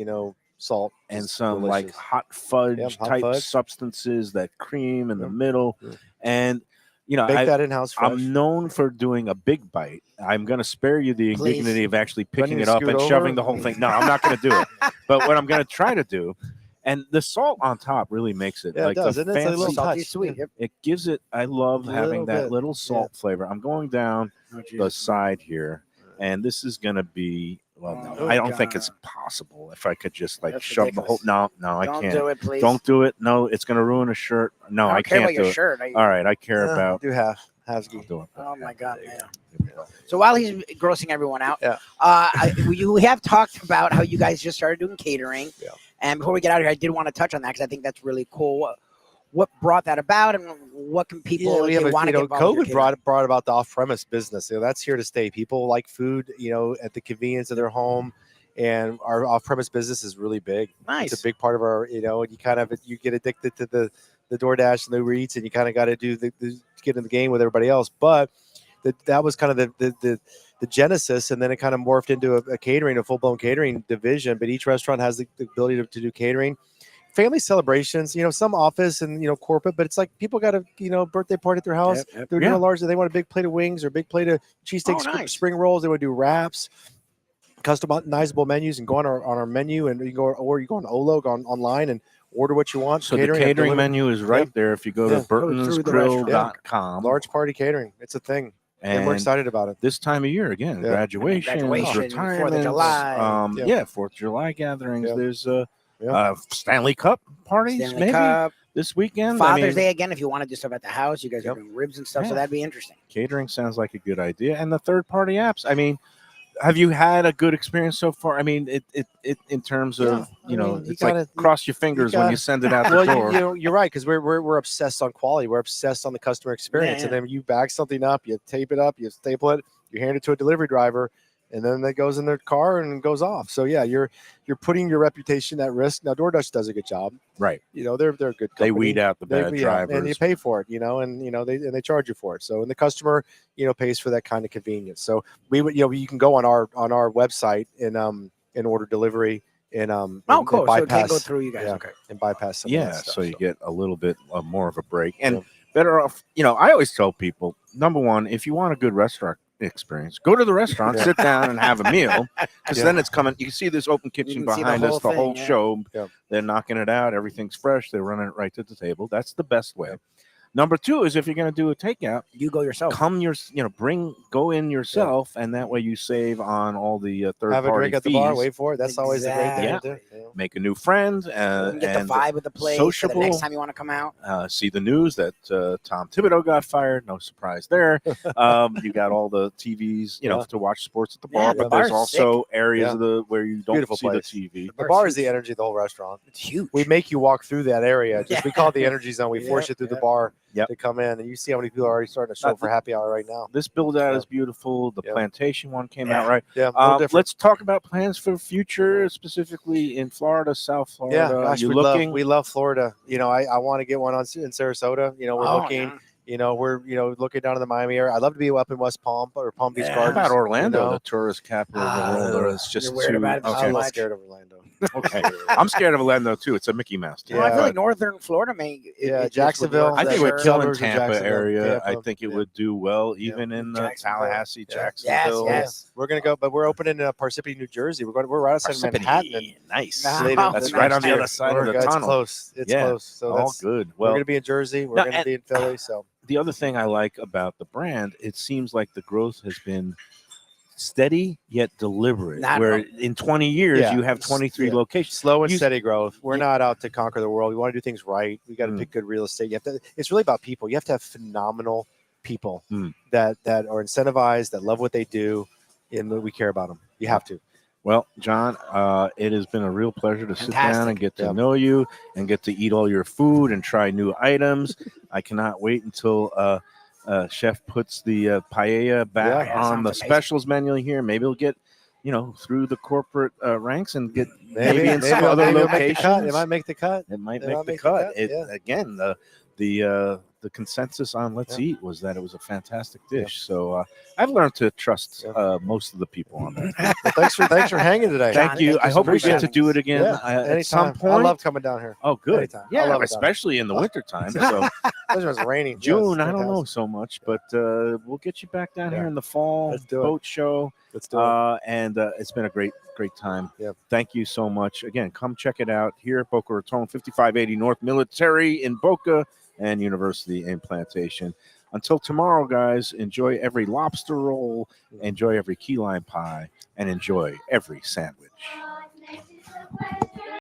salt. and It's some like delicious. hot fudge Yep, hot type fudge. substances, that cream in the Yeah. middle, Yeah. and Bake that in-house fresh. I'm known for doing a big bite. I'm going to spare you the Please. indignity of actually Do I picking need it to up scoot and over? shoving the whole thing. No, I'm not going to do it. But what I'm going to try to do, and the salt on top really makes it Yeah, like it does. the Isn't it? It's a fancy. little Salty touch. sweet. Yeah. Yep. It gives it. I love A having little that bit. little salt flavor. I'm going down Oh, the Jesus. side here, and this is going to be. Well, no, Oh, I don't think God. it's possible. If I could just like That's shove the whole. ridiculous. No, I Don't can't. do it, please. Don't do it. No, it's going to ruin a shirt. No, I don't care can't about your do it. shirt. All right, I care Yeah, about. do half. I'll Halvesky. do it. Oh my God, There you man. go. Here we go. So while he's grossing everyone out, Yeah. we have talked about how you guys just started doing catering. Yeah. And before we get out of here, I did want to touch on that because I think that's really cool. What brought that about, and what can people we if have they want to get involved with COVID your brought about the off-premise business. That's here to stay. People like food, at the convenience of their home, and our off-premise business is really big. catering? Nice. It's a big part of our, and you get addicted to the DoorDash and the Uber Eats, and you kind of got to do get in the game with everybody else. But that was kind of the genesis, and then it kind of morphed into a catering, a full-blown catering division. But each restaurant has the ability to do catering. Family celebrations, some office and corporate, but it's like people got a birthday party at their house. Yep, yep. They're doing a large. They want a big plate of wings or a big plate of cheesesteaks, Oh, nice. spring rolls. They want to do wraps, customizable menus, and go on our menu, and you go on Olo, go online and order what you want. So the and catering delivered. menu is right Yeah. there. If you go Yeah. to Go through the burtonsgrill.com, Large party catering. It's a thing, and we're excited about it. this time of year again, Yeah. graduation, Graduation, 4th of retirements, July. Yeah. 4th of July gatherings. Yeah. There's Yeah. Stanley Cup parties Stanley maybe Cup, this weekend. Father's Day again. If you want to do stuff at the house, you guys Yep. are doing ribs and stuff, Yeah. so that'd be interesting. Catering sounds like a good idea. And the third party apps. I mean, have you had a good experience so far? I mean, it in terms of you it's gotta- like cross your fingers when gotta- you send it out the Well, door. you're right, because we're obsessed on quality. We're obsessed on the customer experience, Yeah. and then you bag something up, you tape it up, you staple it, you hand it to a delivery driver, and then it goes in their car and goes off. So yeah, you're putting your reputation at risk. Now DoorDash does a good job. Right. They're a good company. They weed out the bad Yeah, drivers. and you pay for it, they charge you for it. So and the customer, pays for that kind of convenience. So we would, you can go on our website and order delivery and Oh, and cool. So it can't bypass go through you guys. yeah. Okay. and bypass some of Yeah, that stuff, so you get a little bit more of a break and Yeah. better off. I always tell people, number one, if you want a good restaurant experience, go to the restaurant, Yeah. sit down and have a meal, because Yeah. then it's coming. You can see this open kitchen can see the behind us whole the whole thing, yeah. show. Yeah. They're knocking it out. Everything's fresh. They're running it right to the table. That's the best way. Number two is if you're going to do a takeout, You go yourself. go in yourself, and that way you save on all the third have a party drink at the fees. bar, wait for it. That's always a great thing Exactly. to do. Make a new friend You and can get the vibe of the place. So the next sociable. time you want to come out. See the news that Tom Thibodeau got fired. No surprise there. You got all the TVs, Yeah. to watch sports at the Yeah, bar, the but there's bar's also areas Yeah. of where you don't Beautiful see place. the TV. The bar is the energy of the whole restaurant. It's huge. We make you walk through that area. We call it the Yeah. energy zone. We force Yep, you through the yep. bar Yep. to come in, and you see how many people are already starting to show up for happy hour right now. This build out Yeah. is beautiful. The Yeah. plantation one came Yeah. out right. Yeah, a little different. Let's talk about plans for the future, specifically in Florida, South Florida. Yeah, gosh, you we looking? love Florida. I want to get one in Sarasota. We're Oh, looking. yeah. We're looking down in the Miami area. I'd love to be up in West Palm or Palm Beach Yeah. How Gardens. about Orlando, you know? the tourist capital of the world? It's just You're worried too. about it I'm so a Okay. little much. scared of Orlando. Okay. I'm scared of Orlando too. It's a Mickey Mouse town. Well, I feel Yeah. like northern Florida may. Jacksonville. I think it would Sure. kill in Suburbs of Tampa Jacksonville, area. I Tampa. think it Yeah. would do well, even in Jacksonville. Tallahassee, Yeah. Jacksonville. Yes. We're gonna go, but we're opening in Parsippany, New Jersey. We're right outside of Manhattan. And Nice. Wow. later That's this right next on the year. other side of We're- the it's tunnel. close. It's Yeah. close. So All that's good. we're Well, gonna be in Jersey. We're No, gonna and- be in Philly. So the other thing I like about the brand, it seems like the growth has been steady yet deliberate. Not where wrong. in 20 years Yeah. you have 23 Yeah. locations. slow and You- steady growth. We're Yeah. not out to conquer the world. We want to do things right. We got to Mm. pick good real estate. It's really about people. You have to have phenomenal people Hmm. that are incentivized, that love what they do, and we care about them. You have to. Well, John, it has been a real pleasure to sit down Fantastic. and get to Yeah. know you and get to eat all your food and try new items. I cannot wait until Chef puts the paella back Yeah, that on sounds the amazing. specials menu here. Maybe we'll get, through the corporate ranks and get maybe in some it'll- other maybe it'll make the cut. locations. It might make the cut. It might It make might the make the cut. cut, It yeah. again, the consensus on Let's Eat was that it was a fantastic dish. So I've learned to trust most of the people on that. Well, thanks for hanging today. Thank John, you. thank you I so hope we much for get to having do us. it again at some anytime. point. I love coming down here. Oh, good. Anytime. I Yeah, love it down especially in the wintertime. So Especially when it's raining. June, Yes, I don't know fantastic. so much, but we'll get you back down Yeah. here in the fall. Let's do it. Boat show. Let's do it. And it's been a great time. Yeah. Thank you so much. Again, come check it out here at Boca Raton, 5580 North Military in Boca and University in Plantation. Until tomorrow, guys, enjoy every lobster roll, enjoy every key lime pie, and enjoy every sandwich.